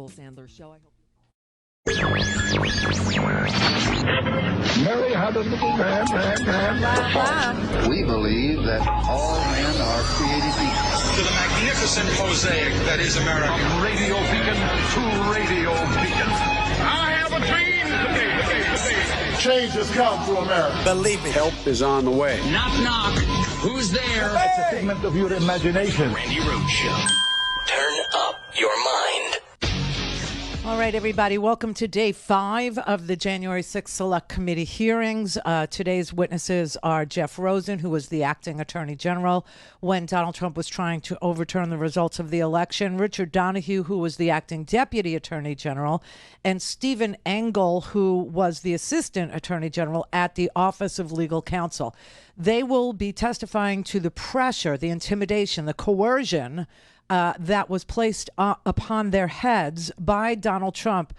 Sandler Show. I hope. Mary had a little lamb. We believe that all men are created equal. To the magnificent mosaic that is America. From radio beacon to radio beacon. I have a dream today. Change has come to America. Believe me. Help is on the way. Knock, knock. Who's there? It's a figment of your imagination. Randi Rhodes Show. Turn up your mind. All right, everybody, welcome to day 5 of the January 6th Select Committee hearings. Today's witnesses are Jeff Rosen, who was the acting attorney general when Donald Trump was trying to overturn the results of the election, Richard Donahue, who was the acting deputy attorney general, and Stephen Engel, who was the assistant attorney general at the Office of Legal Counsel. They will be testifying to the pressure, the intimidation, the coercion that was placed upon their heads by Donald Trump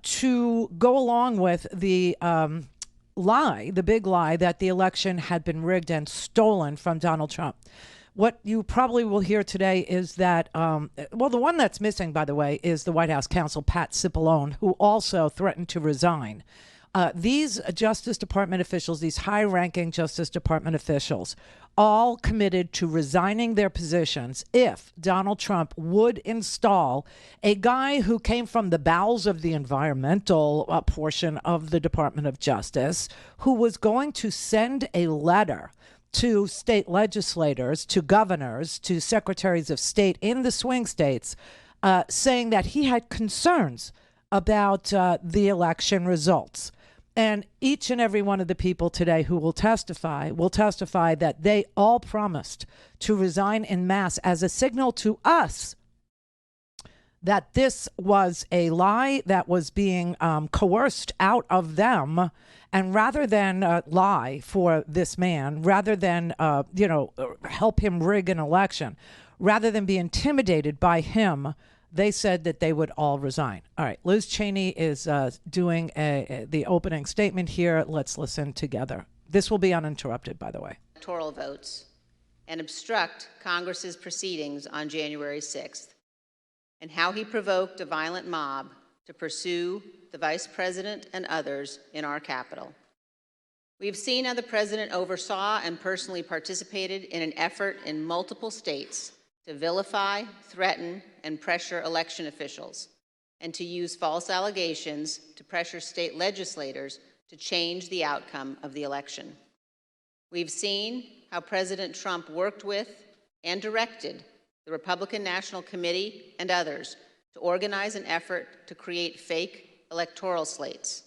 to go along with the lie, the big lie that the election had been rigged and stolen from Donald Trump. What you probably will hear today is that, the one that's missing, by the way, is the White House counsel, Pat Cipollone, who also threatened to resign. These Justice Department officials, these high-ranking Justice Department officials, all committed to resigning their positions if Donald Trump would install a guy who came from the bowels of the environmental portion of the Department of Justice, who was going to send a letter to state legislators, to governors, to secretaries of state in the swing states, saying that he had concerns about the election results. And each and every one of the people today who will testify that they all promised to resign en masse as a signal to us that this was a lie that was being coerced out of them. And rather than lie for this man, rather than, help him rig an election, rather than be intimidated by him, they said that they would all resign. All right, Liz Cheney is doing the opening statement here. Let's listen together. This will be uninterrupted, by the way. Electoral votes and obstruct Congress's proceedings on January 6th, and how he provoked a violent mob to pursue the vice president and others in our Capitol. We've seen how the president oversaw and personally participated in an effort in multiple states to vilify, threaten, and pressure election officials, and to use false allegations to pressure state legislators to change the outcome of the election. We've seen how President Trump worked with and directed the Republican National Committee and others to organize an effort to create fake electoral slates,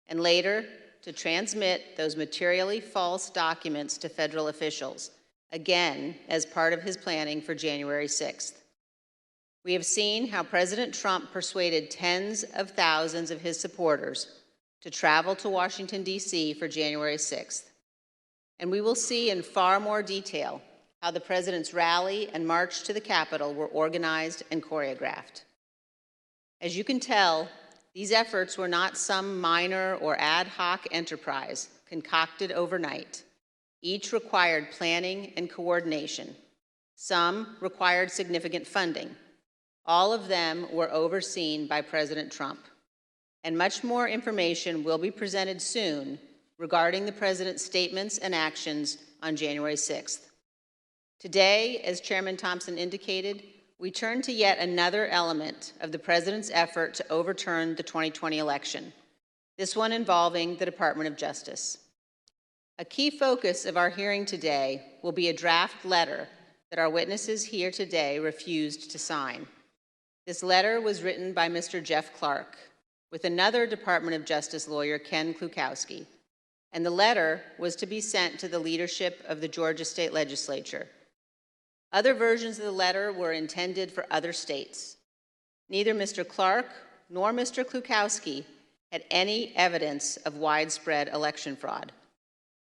and later to transmit those materially false documents to federal officials, again, as part of his planning for January 6th. We have seen how President Trump persuaded tens of thousands of his supporters to travel to Washington, D.C. for January 6th. And we will see in far more detail how the president's rally and march to the Capitol were organized and choreographed. As you can tell, these efforts were not some minor or ad hoc enterprise concocted overnight. Each required planning and coordination. Some required significant funding. All of them were overseen by President Trump. And much more information will be presented soon regarding the president's statements and actions on January 6th. Today, as Chairman Thompson indicated, we turn to yet another element of the president's effort to overturn the 2020 election, this one involving the Department of Justice. A key focus of our hearing today will be a draft letter that our witnesses here today refused to sign. This letter was written by Mr. Jeff Clark with another Department of Justice lawyer, Ken Klukowski, and the letter was to be sent to the leadership of the Georgia State Legislature. Other versions of the letter were intended for other states. Neither Mr. Clark nor Mr. Klukowski had any evidence of widespread election fraud,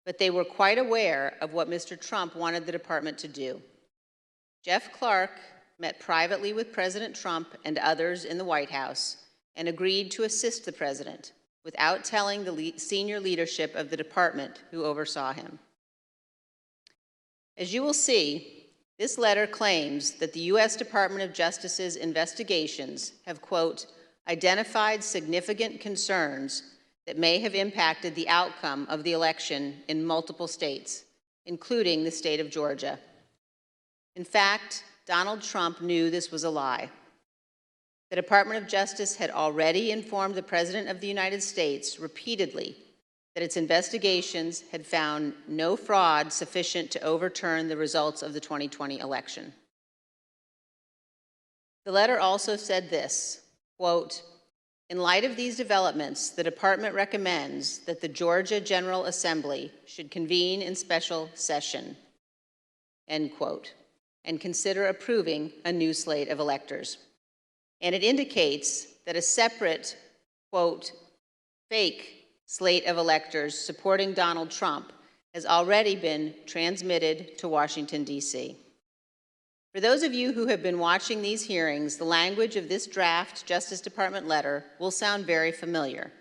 but they were quite aware of what Mr. Trump wanted the department to do. Jeff Clark met privately with President Trump and others in the White House and agreed to assist the president without telling the senior leadership of the department who oversaw him. As you will see, This letter claims that the U.S. Department of Justice's investigations have, quote, identified significant concerns that may have impacted the outcome of the election in multiple states, including the state of Georgia. In fact, Donald Trump knew this was a lie. The Department of Justice had already informed the President of the United States repeatedly that its investigations had found no fraud sufficient to overturn the results of the 2020 election. The letter also said this, quote, in light of these developments, the department recommends that the Georgia General Assembly should convene in special session, end quote, and consider approving a new slate of electors. And it indicates that a separate, quote, fake slate of electors supporting Donald Trump has already been transmitted to Washington, D.C. For those of you who have been watching these hearings, the language of this draft Justice Department letter will sound very familiar.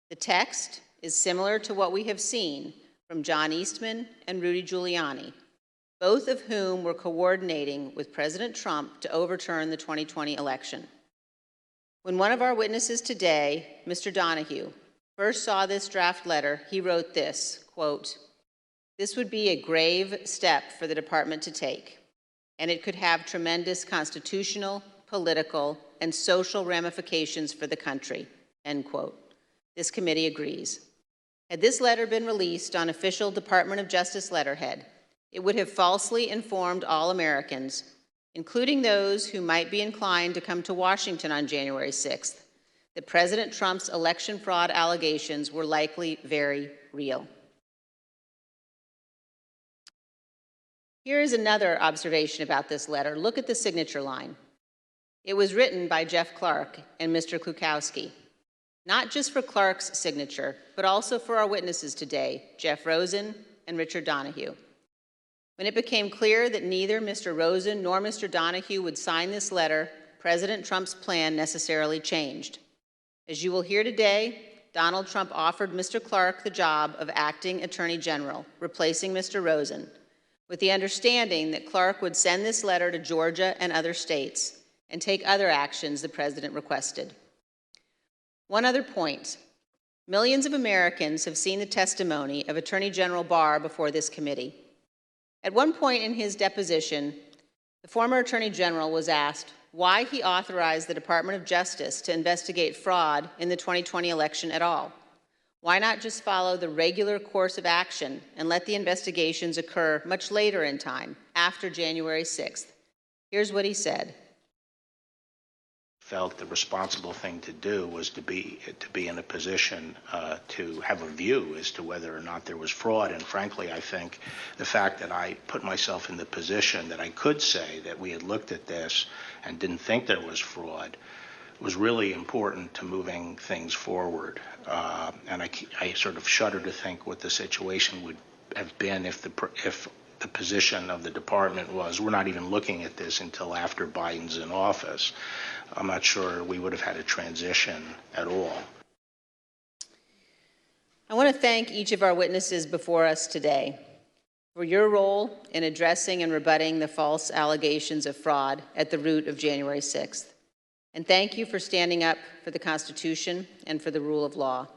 The text is similar to what we have seen from John Eastman and Rudy Giuliani, both of whom were coordinating with President Trump to overturn the 2020 election. When one of our witnesses today, Mr. Donahue, first saw this draft letter, he wrote this, quote, this would be a grave step for the department to take, and it could have tremendous constitutional, political, and social ramifications for the country, end quote. This committee agrees. Had this letter been released on official Department of Justice letterhead, it would have falsely informed all Americans, including those who might be inclined to come to Washington on January 6th, that President Trump's election fraud allegations were likely very real. Here is another observation about this letter. Look at the signature line. It was written by Jeff Clark and Mr. Kukowski, not just for Clark's signature, but also for our witnesses today, Jeff Rosen and Richard Donahue. When it became clear that neither Mr. Rosen nor Mr. Donahue would sign this letter, President Trump's plan necessarily changed. As you will hear today, Donald Trump offered Mr. Clark the job of acting Attorney General, replacing Mr. Rosen, with the understanding that Clark would send this letter to Georgia and other states and take other actions the president requested. One other point. Millions of Americans have seen the testimony of Attorney General Barr before this committee. At one point in his deposition, the former Attorney General was asked why he authorized the Department of Justice to investigate fraud in the 2020 election at all. Why not just follow the regular course of action and let the investigations occur much later in time, after January 6th? Here's what he said. Felt the responsible thing to do was to be in a position to have a view as to whether or not there was fraud. And frankly, I think the fact that I put myself in the position that I could say that we had looked at this and didn't think there was fraud was really important to moving things forward. And I sort of shudder to think what the situation would have been if the position of the department was, we're not even looking at this until after Biden's in office. I'm not sure we would have had a transition at all. I want to thank each of our witnesses before us today for your role in addressing and rebutting the false allegations of fraud at the root of January 6th. And thank you for standing up for the Constitution and for the rule of law.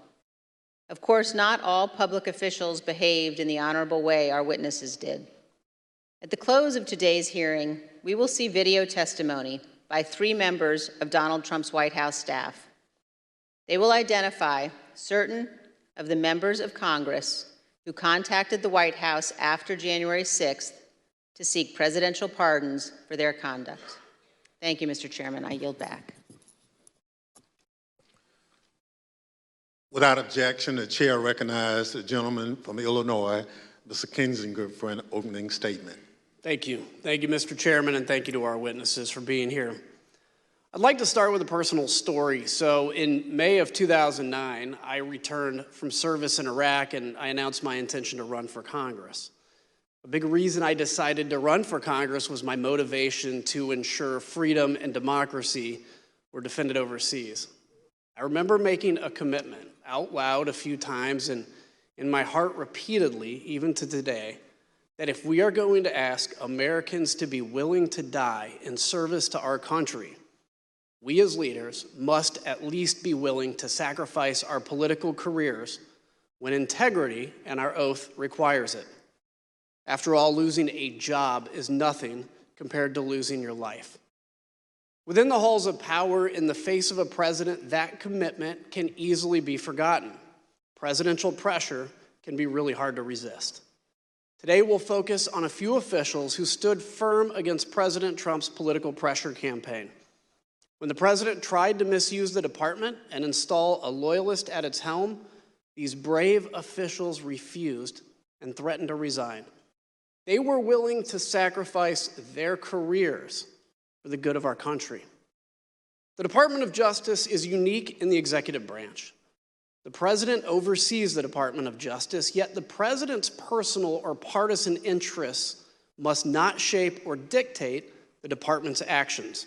Of course, not all public officials behaved in the honorable way our witnesses did. At the close of today's hearing, we will see video testimony by 3 members of Donald Trump's White House staff. They will identify certain of the members of Congress who contacted the White House after January 6th to seek presidential pardons for their conduct. Thank you, Mr. Chairman. I yield back. Without objection, the chair recognizes the gentleman from Illinois, Mr. Kinzinger, for an opening statement. Thank you. Thank you, Mr. Chairman, and thank you to our witnesses for being here. I'd like to start with a personal story. So in May of 2009, I returned from service in Iraq, and I announced my intention to run for Congress. A big reason I decided to run for Congress was my motivation to ensure freedom and democracy were defended overseas. I remember making a commitment out loud a few times and in my heart repeatedly, even to today, that if we are going to ask Americans to be willing to die in service to our country, we as leaders must at least be willing to sacrifice our political careers when integrity and our oath requires it. After all, losing a job is nothing compared to losing your life. Within the halls of power, in the face of a president, that commitment can easily be forgotten. Presidential pressure can be really hard to resist. Today, we'll focus on a few officials who stood firm against President Trump's political pressure campaign. When the president tried to misuse the department and install a loyalist at its helm, these brave officials refused and threatened to resign. They were willing to sacrifice their careers for the good of our country. The Department of Justice is unique in the executive branch. The president oversees the Department of Justice, yet the president's personal or partisan interests must not shape or dictate the department's actions.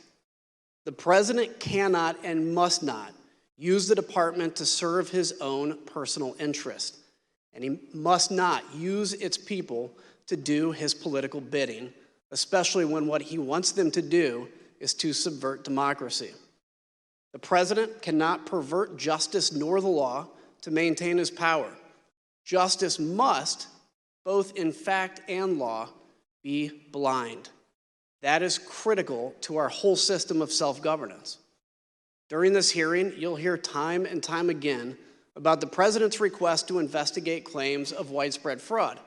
The president cannot and must not use the department to serve his own personal interest, and he must not use its people to do his political bidding, especially when what he wants them to do is to subvert democracy. The president cannot pervert justice nor the law to maintain his power. Justice must, both in fact and law, be blind. That is critical to our whole system of self-governance. During this hearing, you'll hear time and time again about the president's request to investigate claims of widespread fraud.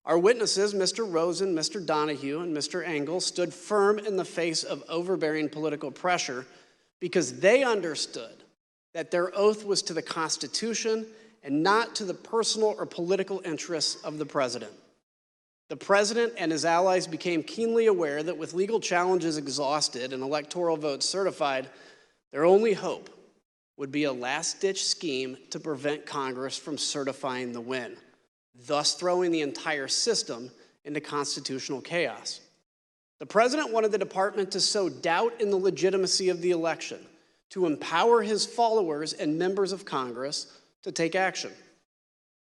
Our witnesses, Mr. Rosen, Mr. Donahue, and Mr. Engel, stood firm in the face of overbearing political pressure because they understood that their oath was to the Constitution and not to the personal or political interests of the president. The president and his allies became keenly aware that with legal challenges exhausted and electoral votes certified, their only hope would be a last-ditch scheme to prevent Congress from certifying the win, thus throwing the entire system into constitutional chaos. The president wanted the department to sow doubt in the legitimacy of the election, to empower his followers and members of Congress to take action.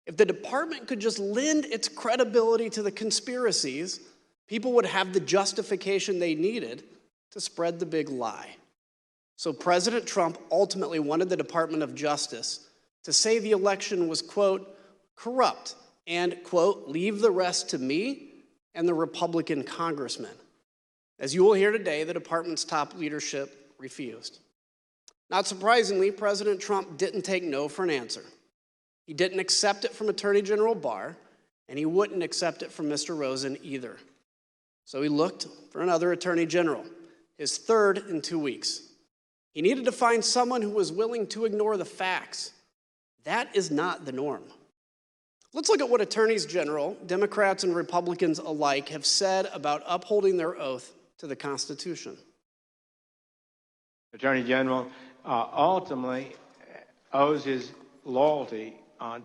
If the department could just lend its credibility to the conspiracies, people would have the justification they needed to spread the big lie. So President Trump ultimately wanted the Department of Justice to say the election was, quote, corrupt, and, quote, leave the rest to me and the Republican congressmen. As you will hear today, the department's top leadership refused. Not surprisingly, President Trump didn't take no for an answer. He didn't accept it from Attorney General Barr, and he wouldn't accept it from Mr. Rosen either. So he looked for another Attorney General, his third in 2 weeks. He needed to find someone who was willing to ignore the facts. That is not the norm. Let's look at what attorneys general, Democrats and Republicans alike, have said about upholding their oath to the Constitution. Attorney General ultimately owes his loyalty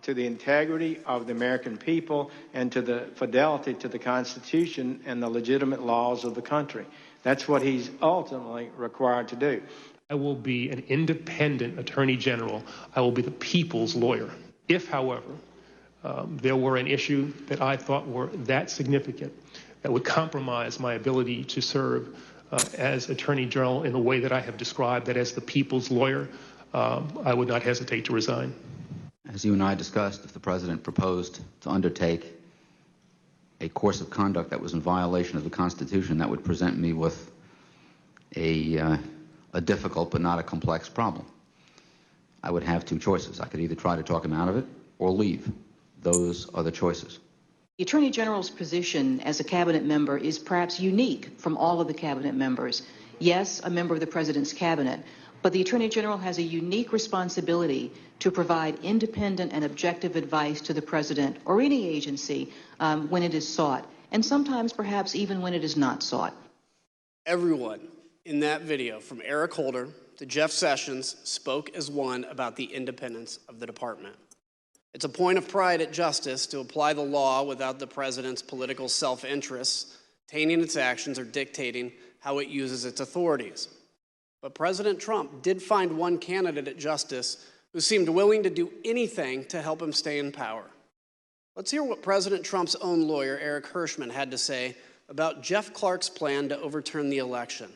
to the integrity of the American people and to the fidelity to the Constitution and the legitimate laws of the country. That's what he's ultimately required to do. I will be an independent attorney general. I will be the people's lawyer. If, however, there were an issue that I thought were that significant that would compromise my ability to serve as attorney general in the way that I have described, that as the people's lawyer, I would not hesitate to resign. As you and I discussed, if the president proposed to undertake a course of conduct that was in violation of the Constitution, that would present me with a difficult but not a complex problem. I would have two choices. I could either try to talk him out of it or leave. Those are the choices. The Attorney General's position as a cabinet member is perhaps unique from all of the cabinet members. Yes, a member of the president's cabinet, but the Attorney General has a unique responsibility to provide independent and objective advice to the president or any agency when it is sought, and sometimes perhaps even when it is not sought. Everyone in that video, from Eric Holder to Jeff Sessions, spoke as one about the independence of the department. It's a point of pride at Justice to apply the law without the president's political self-interests tainting its actions or dictating how it uses its authorities. But President Trump did find one candidate at Justice who seemed willing to do anything to help him stay in power. Let's hear what President Trump's own lawyer, Eric Hirschman, had to say about Jeff Clark's plan to overturn the election.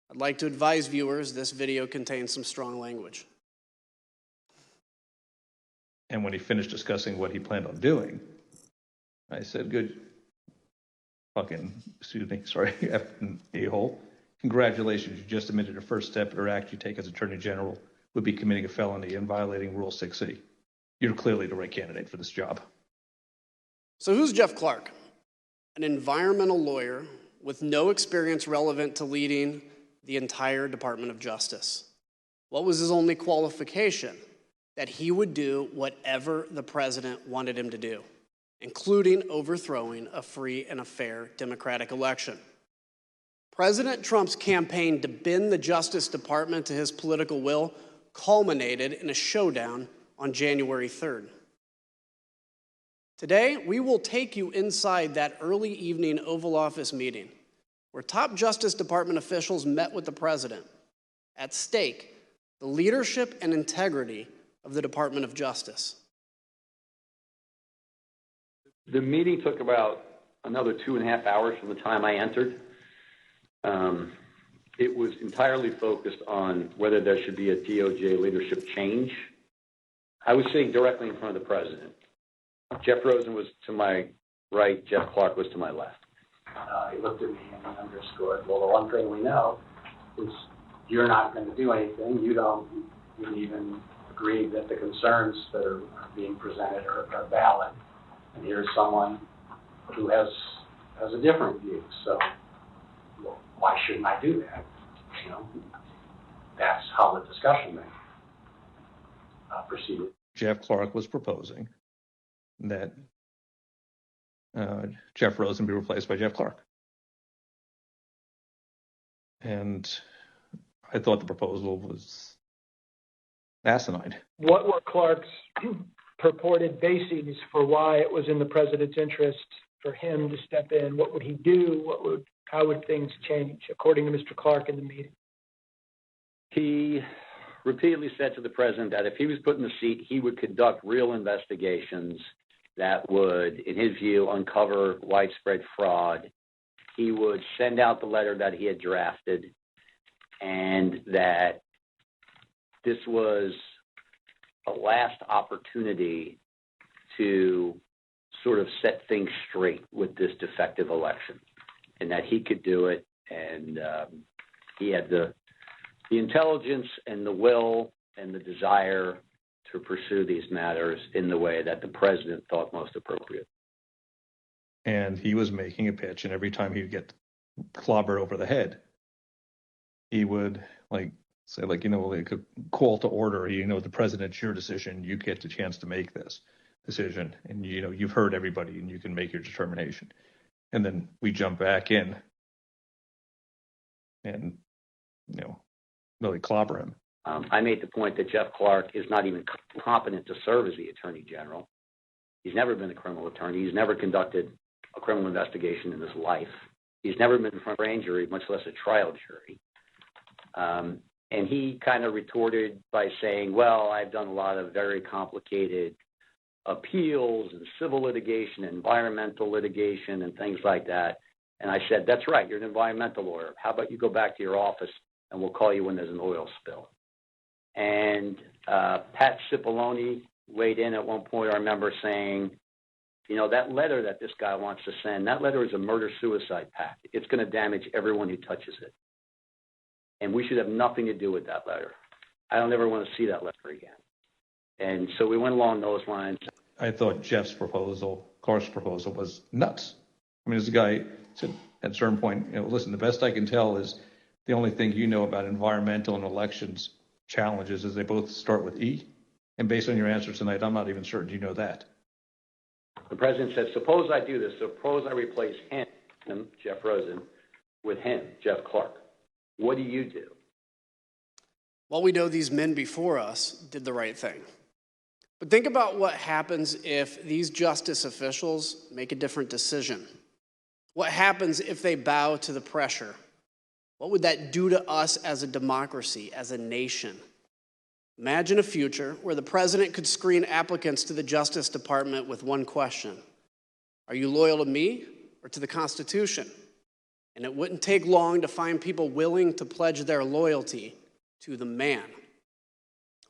I'd like to advise viewers this video contains some strong language. And when he finished discussing what he planned on doing, I said, good fucking, effing a-hole. Congratulations, you just admitted a first step or act you take as Attorney General would be committing a felony and violating Rule 6C. You're clearly the right candidate for this job. So who's Jeff Clark? An environmental lawyer with no experience relevant to leading the entire Department of Justice. What was his only qualification? That he would do whatever the president wanted him to do, including overthrowing a free and a fair democratic election. President Trump's campaign to bend the Justice Department to his political will culminated in a showdown on January 3rd. Today, we will take you inside that early evening Oval Office meeting where top Justice Department officials met with the president. At stake, the leadership and integrity of the Department of Justice. The meeting took about another 2.5 hours from the time I entered. It was entirely focused on whether there should be a DOJ leadership change. I was sitting directly in front of the president. Jeff Rosen was to my right, Jeff Clark was to my left. He looked at me and he underscored, well, the one thing we know is you're not going to do anything. You don't even agree that the concerns that are being presented are valid. And here's someone who has a different view. So well, why shouldn't I do that? You know, that's how the discussion then proceeded. Jeff Clark was proposing that Jeff Rosen be replaced by Jeff Clark. And I thought the proposal was asinine. What were Clark's purported bases for why it was in the president's interest for him to step in? What would he do? How would things change, according to Mr. Clark in the meeting? He repeatedly said to the president that if he was put in the seat, he would conduct real investigations that would, in his view, uncover widespread fraud. He would send out the letter that he had drafted, and that this was a last opportunity to sort of set things straight with this defective election, and that he could do it, and he had the intelligence and the will and the desire to pursue these matters in the way that the president thought most appropriate. And he was making a pitch, and every time he'd get clobbered over the head, he would say, like a call to order. The president's your decision. You get the chance to make this decision, and you've heard everybody, and you can make your determination. And then we jump back in, and really clobber him. I made the point that Jeff Clark is not even competent to serve as the Attorney General. He's never been a criminal attorney. He's never conducted a criminal investigation in his life. He's never been in front of a grand jury, much less a trial jury. And he kind of retorted by saying, well, I've done a lot of very complicated appeals and civil litigation, environmental litigation, and things like that. And I said, that's right, you're an environmental lawyer. How about you go back to your office and we'll call you when there's an oil spill. And Pat Cipollone weighed in at one point, I remember saying, that letter that this guy wants to send, that letter is a murder-suicide pact. It's going to damage everyone who touches it. And we should have nothing to do with that letter. I don't ever want to see that letter again. And so we went along those lines. I thought Jeff's proposal, Clark's proposal, was nuts. I mean, this guy said at a certain point, listen, the best I can tell is the only thing you know about environmental and elections challenges is they both start with E. And based on your answer tonight, I'm not even certain you know that. The president said, suppose I do this. Suppose I replace him, Jeff Rosen, with him, Jeff Clark. What do you do? Well, we know these men before us did the right thing. But think about what happens if these justice officials make a different decision. What happens if they bow to the pressure? What would that do to us as a democracy, as a nation? Imagine a future where the president could screen applicants to the Justice Department with one question: are you loyal to me or to the Constitution? And it wouldn't take long to find people willing to pledge their loyalty to the man.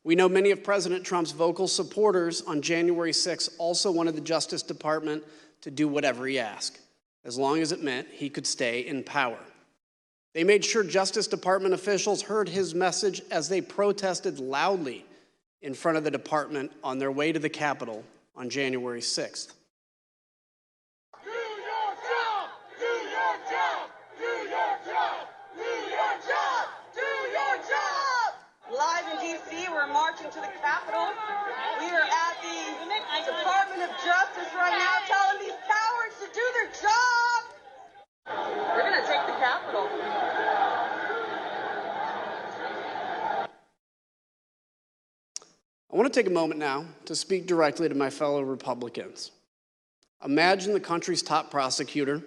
We know many of President Trump's vocal supporters on January 6th also wanted the Justice Department to do whatever he asked, as long as it meant he could stay in power. They made sure Justice Department officials heard his message as they protested loudly in front of the department on their way to the Capitol on January 6th. Do your job! Do your job! Do your job! Do your job! Do your job! Live in D.C., we're marching to the Capitol. We are at the Department of Justice right now, telling these cowards to do their job. We're going to take the Capitol. I want to take a moment now to speak directly to my fellow Republicans. Imagine the country's top prosecutor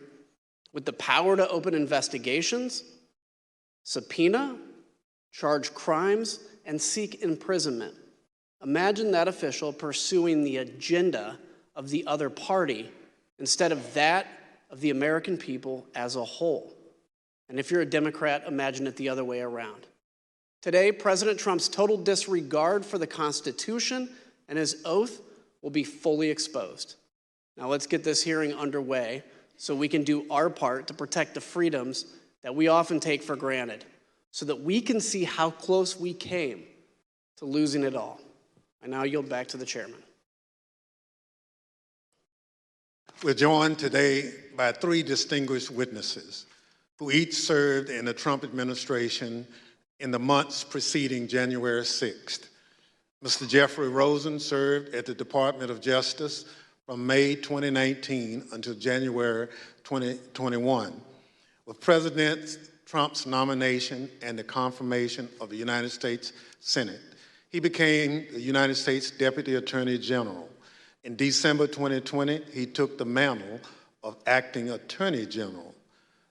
with the power to open investigations, subpoena, charge crimes, and seek imprisonment. Imagine that official pursuing the agenda of the other party instead of that of the American people as a whole. And if you're a Democrat, imagine it the other way around. Today, President Trump's total disregard for the Constitution and his oath will be fully exposed. Now let's get this hearing underway so we can do our part to protect the freedoms that we often take for granted, so that we can see how close we came to losing it all. I now yield back to the chairman. We're joined today by three distinguished witnesses who each served in the Trump administration in the months preceding January 6th. Mr. Jeffrey Rosen served at the Department of Justice from May 2019 until January 2021. With President Trump's nomination and the confirmation of the United States Senate, he became the United States Deputy Attorney General. In December 2020, he took the mantle of Acting Attorney General.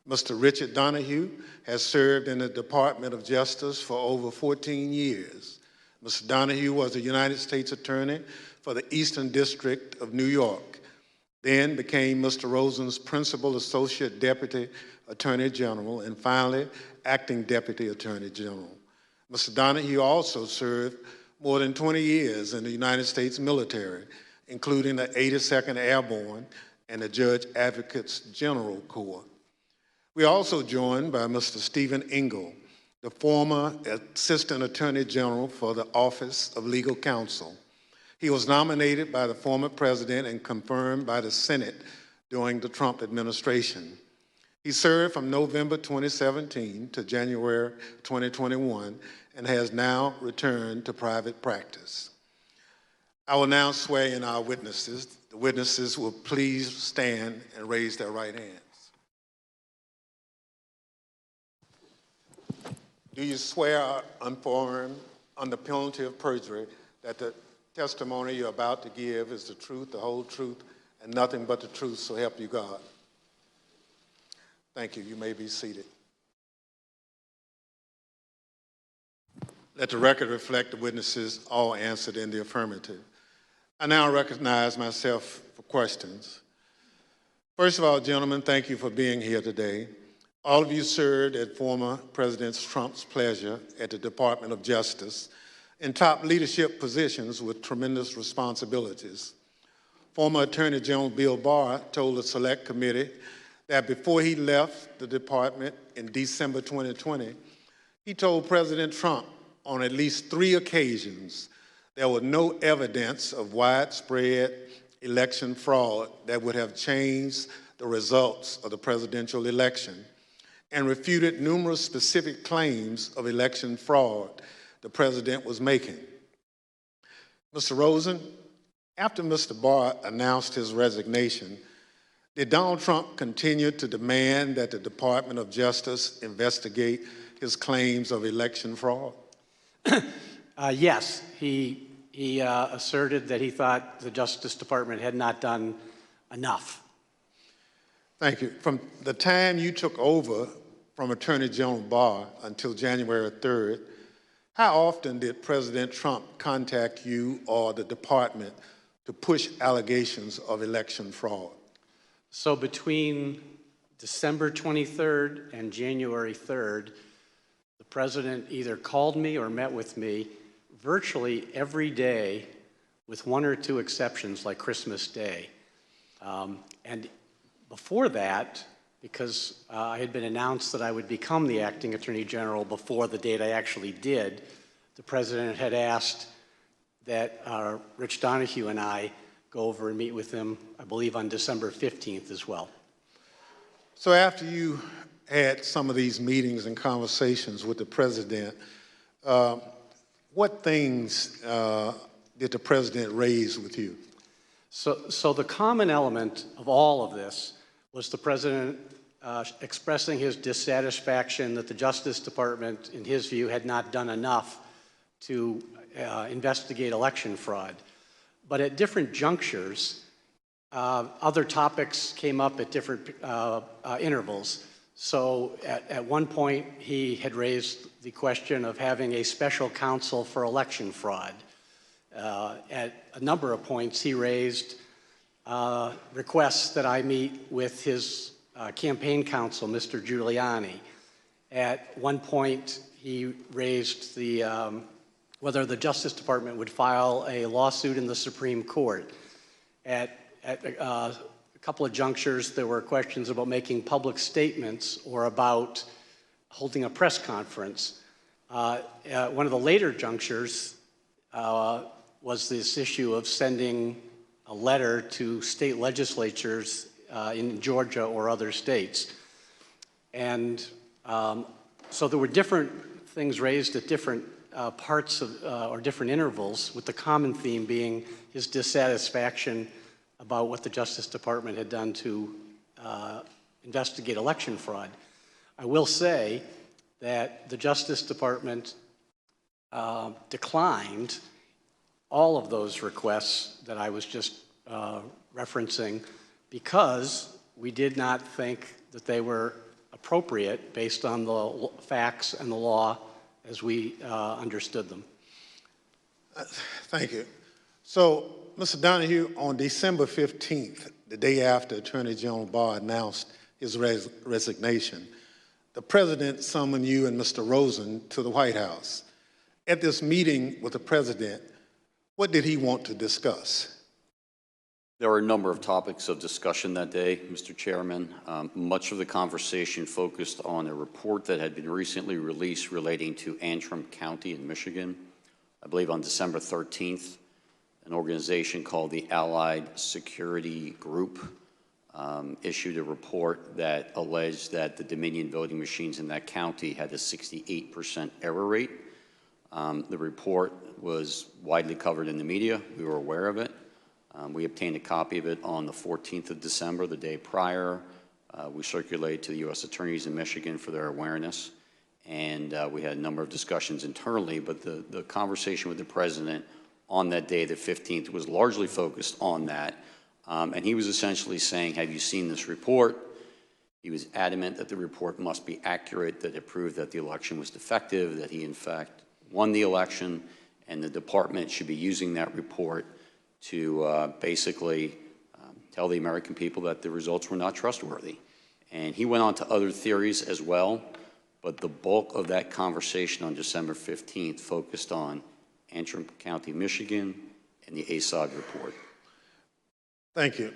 Mr. Richard Donahue has served in the Department of Justice for over 14 years. Mr. Donahue was a United States Attorney for the Eastern District of New York, then became Mr. Rosen's Principal Associate Deputy Attorney General, and finally, Acting Deputy Attorney General. Mr. Donahue also served more than 20 years in the United States military, including the 82nd Airborne and the Judge Advocates General Corps. We are also joined by Mr. Stephen Ingle, the former Assistant Attorney General for the Office of Legal Counsel. He was nominated by the former president and confirmed by the Senate during the Trump administration. He served from November 2017 to January 2021 and has now returned to private practice. I will now swear in our witnesses. The witnesses will please stand and raise their right hands. Do you swear on the penalty of perjury that the testimony you're about to give is the truth, the whole truth, and nothing but the truth, so help you God? Thank you. You may be seated. Let the record reflect the witnesses all answered in the affirmative. I now recognize myself for questions. First of all, gentlemen, thank you for being here today. All of you served at former President Trump's pleasure at the Department of Justice in top leadership positions with tremendous responsibilities. Former Attorney General Bill Barr told the Select Committee that before he left the department in December 2020, he told President Trump on at least 3 occasions there was no evidence of widespread election fraud that would have changed the results of the presidential election, and refuted numerous specific claims of election fraud the president was making. Mr. Rosen, after Mr. Barr announced his resignation, did Donald Trump continue to demand that the Department of Justice investigate his claims of election fraud? Yes, he asserted that he thought the Justice Department had not done enough. Thank you. From the time you took over from Attorney General Barr until January 3rd, How often did President Trump contact you or the department to push allegations of election fraud? So between December 23rd and January 3rd, the president either called me or met with me virtually every day, with one or two exceptions like Christmas Day. And before that, because I had been announced that I would become the acting attorney general before the date I actually did, the president had asked that Rich Donahue and I go over and meet with him, I believe, on December 15th as well. So after you had some of these meetings and conversations with the president, what things did the president raise with you? So the common element of all of this was the president expressing his dissatisfaction that the Justice Department, in his view, had not done enough to investigate election fraud. But at different junctures, other topics came up at different intervals. So at one point, he had raised the question of having a special counsel for election fraud. At a number of points, he raised requests that I meet with his campaign counsel, Mr. Giuliani. At one point, he raised the whether the Justice Department would file a lawsuit in the Supreme Court. At a couple of junctures, there were questions about making public statements or about holding a press conference. One of the later junctures was this issue of sending a letter to state legislatures in Georgia or other states. And so there were different things raised at different parts of, or different intervals, with the common theme being his dissatisfaction about what the Justice Department had done to investigate election fraud. I will say that the Justice Department declined all of those requests that I was just referencing because we did not think that they were appropriate based on the facts and the law as we understood them. Thank you. So, Mr. Donahue, on December 15th, the day after Attorney General Barr announced his resignation, the president summoned you and Mr. Rosen to the White House. At this meeting with the president, what did he want to discuss? There were a number of topics of discussion that day, Mr. Chairman. Much of the conversation focused on a report that had been recently released relating to Antrim County in Michigan. I believe on December 13th, an organization called the Allied Security Group issued a report that alleged that the Dominion voting machines in that county had a 68% error rate. The report was widely covered in the media. We were aware of it. We obtained a copy of it on the 14th of December, the day prior. We circulated to the U.S. attorneys in Michigan for their awareness. And we had a number of discussions internally, but the conversation with the president on that day, the 15th, was largely focused on that. And he was essentially saying, have you seen this report? He was adamant that the report must be accurate, that it proved that the election was defective, that he in fact won the election, and the department should be using that report to basically tell the American people that the results were not trustworthy. And he went on to other theories as well, but the bulk of that conversation on December 15th focused on Antrim County, Michigan, and the ASOG report. Thank you.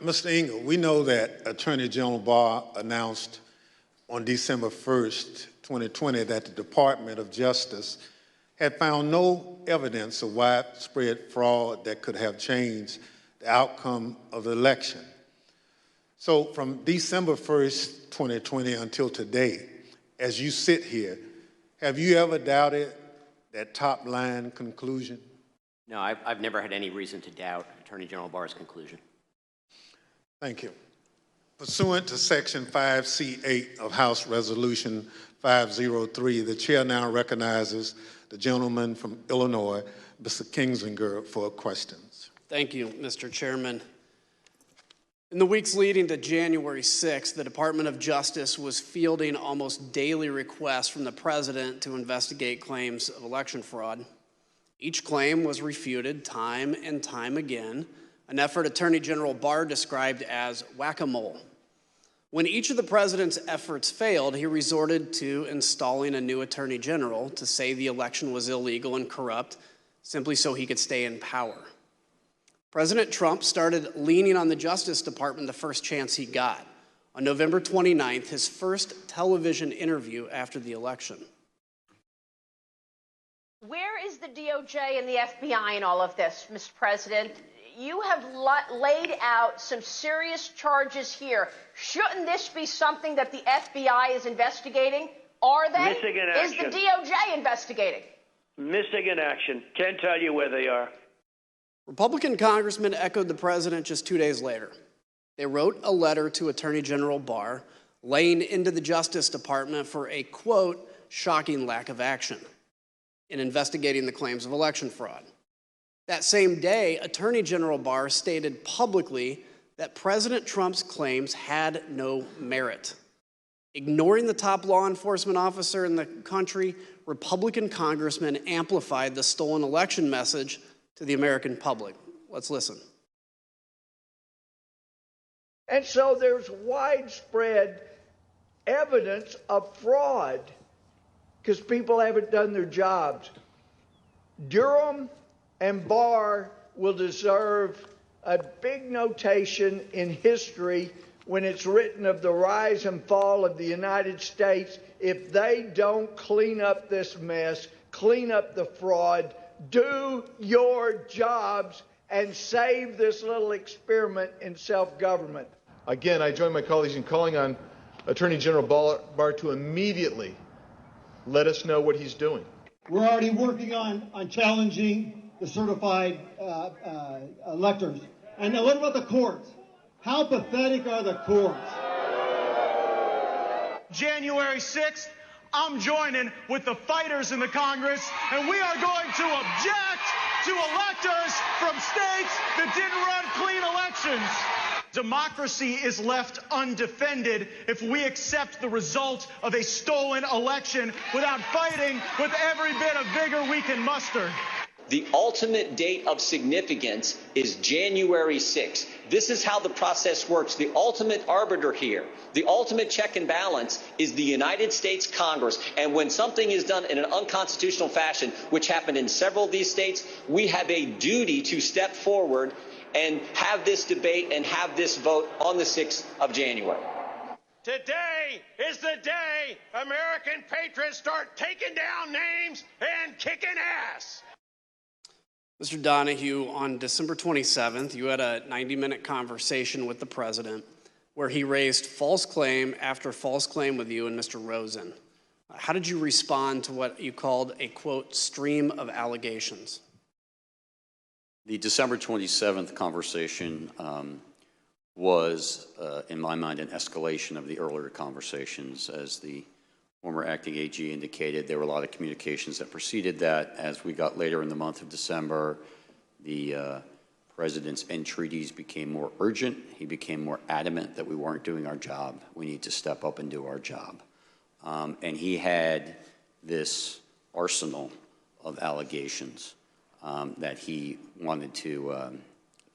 Mr. Engel, we know that Attorney General Barr announced on December 1st, 2020, that the Department of Justice had found no evidence of widespread fraud that could have changed the outcome of the election. So from December 1st, 2020 until today, as you sit here, have you ever doubted that top line conclusion? No, I've never had any reason to doubt Attorney General Barr's conclusion. Thank you. Pursuant to Section 5C8 of House Resolution 503, the chair now recognizes the gentleman from Illinois, Mr. Kinzinger, for questions. Thank you, Mr. Chairman. In the weeks leading to January 6th, the Department of Justice was fielding almost daily requests from the president to investigate claims of election fraud. Each claim was refuted time and time again, an effort Attorney General Barr described as whack-a-mole. When each of the president's efforts failed, he resorted to installing a new attorney general to say the election was illegal and corrupt, simply so he could stay in power. President Trump started leaning on the Justice Department the first chance he got. On November 29th, his first television interview after the election. Where is the DOJ and the FBI in all of this, Mr. President? You have laid out some serious charges here. Shouldn't this be something that the FBI is investigating? Are they? Missing in action. Is the DOJ investigating? Missing in action. Can't tell you where they are. Republican congressmen echoed the president just 2 days later. They wrote a letter to Attorney General Barr, laying into the Justice Department for a, quote, shocking lack of action in investigating the claims of election fraud. That same day, Attorney General Barr stated publicly that President Trump's claims had no merit. Ignoring the top law enforcement officer in the country, Republican congressmen amplified the stolen election message to the American public. Let's listen. And so there's widespread evidence of fraud because people haven't done their jobs. Durham and Barr will deserve a big notation in history when it's written of the rise and fall of the United States if they don't clean up this mess, clean up the fraud, do your jobs, and save this little experiment in self-government. Again, I join my colleagues in calling on Attorney General Barr to immediately let us know what he's doing. We're already working on challenging the certified electors. And now what about the courts? How pathetic are the courts? January 6th, I'm joining with the fighters in the Congress, and we are going to object to electors from states that didn't run clean elections. Democracy is left undefended if we accept the result of a stolen election without fighting with every bit of vigor we can muster. The ultimate date of significance is January 6th. This is how the process works. The ultimate arbiter here, the ultimate check and balance is the United States Congress. And when something is done in an unconstitutional fashion, which happened in several of these states, we have a duty to step forward and have this debate and have this vote on the 6th of January. Today is the day American patriots start taking down names and kicking ass. Mr. Donahue, on December 27th, you had a 90-minute conversation with the president where he raised false claim after false claim with you and Mr. Rosen. How did you respond to what you called a, quote, stream of allegations? The December 27th conversation was, in my mind, an escalation of the earlier conversations. As the former acting AG indicated, there were a lot of communications that preceded that. As we got later in the month of December, the president's entreaties became more urgent. He became more adamant that we weren't doing our job. We need to step up and do our job. And he had this arsenal of allegations that he wanted to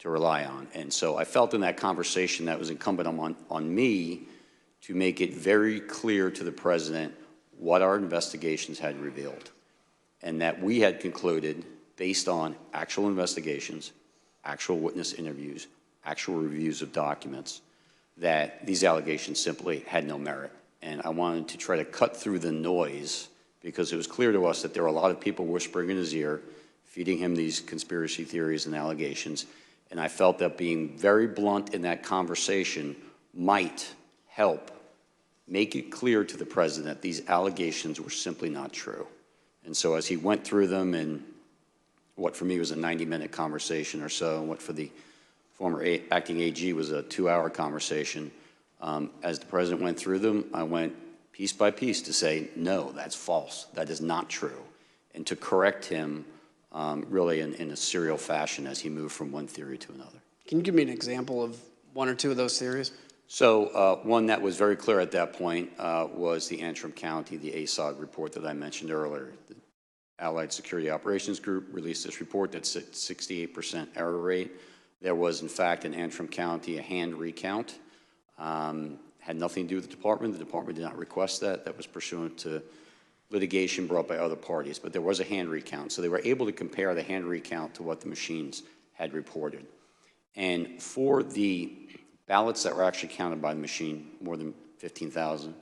rely on. And so I felt in that conversation that was incumbent on me to make it very clear to the president what our investigations had revealed, and that we had concluded, based on actual investigations, actual witness interviews, actual reviews of documents, that these allegations simply had no merit. And I wanted to try to cut through the noise, because it was clear to us that there were a lot of people whispering in his ear, feeding him these conspiracy theories and allegations. And I felt that being very blunt in that conversation might help make it clear to the president these allegations were simply not true. And so as he went through them in what for me was a 90-minute conversation or so, and what for the former acting AG was a 2-hour conversation, as the president went through them, I went piece by piece to say, no, that's false. That is not true. And to correct him really in a serial fashion as he moved from one theory to another. Can you give me an example of one or two of those theories? So one that was very clear at that point was the Antrim County, the ASOG report that I mentioned earlier. The Allied Security Operations Group released this report that said 68% error rate. There was, in fact, in Antrim County, a hand recount. Had nothing to do with the department. The department did not request that. That was pursuant to litigation brought by other parties. But there was a hand recount. So they were able to compare the hand recount to what the machines had reported. And for the ballots that were actually counted by the machine, more than 15,000,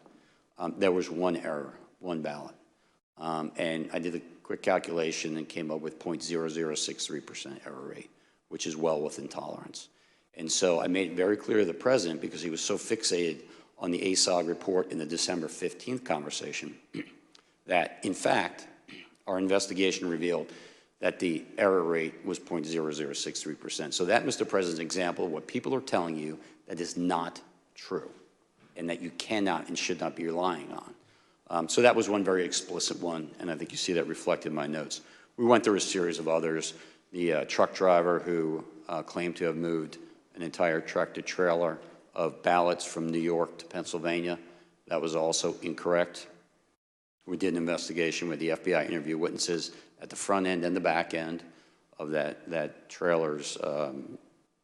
there was one error, one ballot. And I did a quick calculation and came up with 0.0063% error rate, which is well within tolerance. And so I made it very clear to the president, because he was so fixated on the ASOG report in the December 15th conversation, that in fact, our investigation revealed that the error rate was 0.0063%. So that, Mr. President's example of what people are telling you that is not true and that you cannot and should not be relying on. So that was one very explicit one, and I think you see that reflected in my notes. We went through a series of others. The truck driver who claimed to have moved an entire tractor-trailer of ballots from New York to Pennsylvania, that was also incorrect. We did an investigation where the FBI interviewed witnesses at the front end and the back end of that trailer's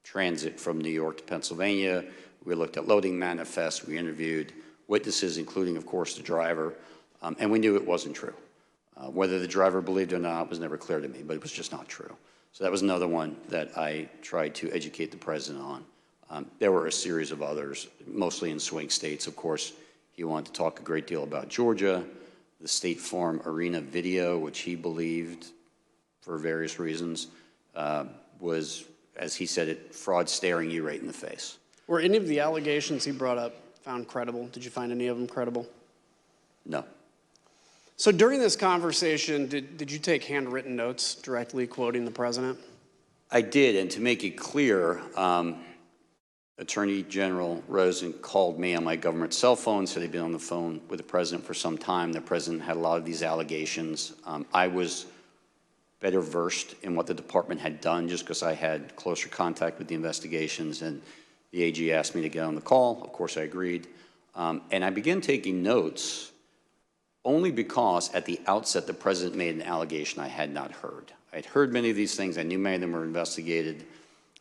transit from New York to Pennsylvania. We looked at loading manifests. We interviewed witnesses, including, of course, the driver, and we knew it wasn't true. Whether the driver believed it or not was never clear to me, but it was just not true. So that was another one that I tried to educate the president on. There were a series of others, mostly in swing states. Of course, he wanted to talk a great deal about Georgia, the State Farm Arena video, which he believed, for various reasons, was, as he said it, fraud staring you right in the face. Were any of the allegations he brought up found credible? Did you find any of them credible? No. So during this conversation, did you take handwritten notes directly quoting the president? I did, and to make it clear, Attorney General Rosen called me on my government cell phone, said he'd been on the phone with the president for some time. The president had a lot of these allegations. I was better versed in what the department had done just because I had closer contact with the investigations, and the AG asked me to get on the call. Of course, I agreed. And I began taking notes only because at the outset the president made an allegation I had not heard. I'd heard many of these things. I knew many of them were investigated.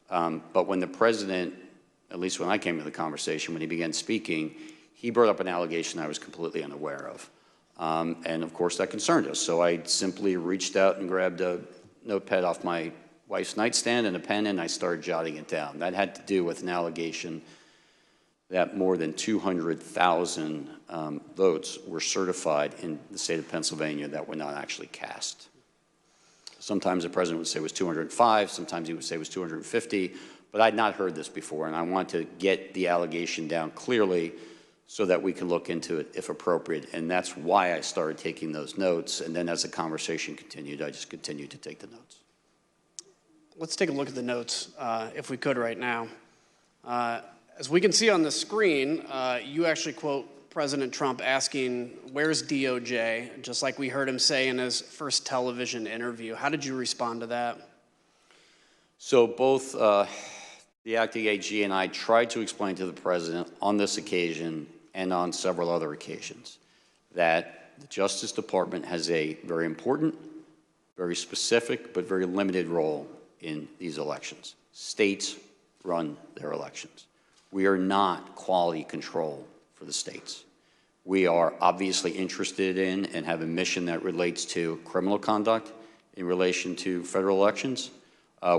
But when the president, at least when I came to the conversation, when he began speaking, he brought up an allegation I was completely unaware of. And of course that concerned us. So I simply reached out and grabbed a notepad off my wife's nightstand and a pen, and I started jotting it down. That had to do with an allegation that more than 200,000 votes were certified in the state of Pennsylvania that were not actually cast. Sometimes the president would say it was 205, sometimes he would say it was 250, but I'd not heard this before, and I want to get the allegation down clearly so that we can look into it if appropriate, and that's why I started taking those notes, and then as the conversation continued, I just continued to take the notes. Let's take a look at the notes, if we could right now. As we can see on the screen, you actually quote President Trump asking, "Where's DOJ?" just like we heard him say in his first television interview. How did you respond to that? So both the acting AG and I tried to explain to the president on this occasion and on several other occasions that the Justice Department has a very important, very specific, but very limited role in these elections. States run their elections. We are not quality control for the states. We are obviously interested in and have a mission that relates to criminal conduct in relation to federal elections.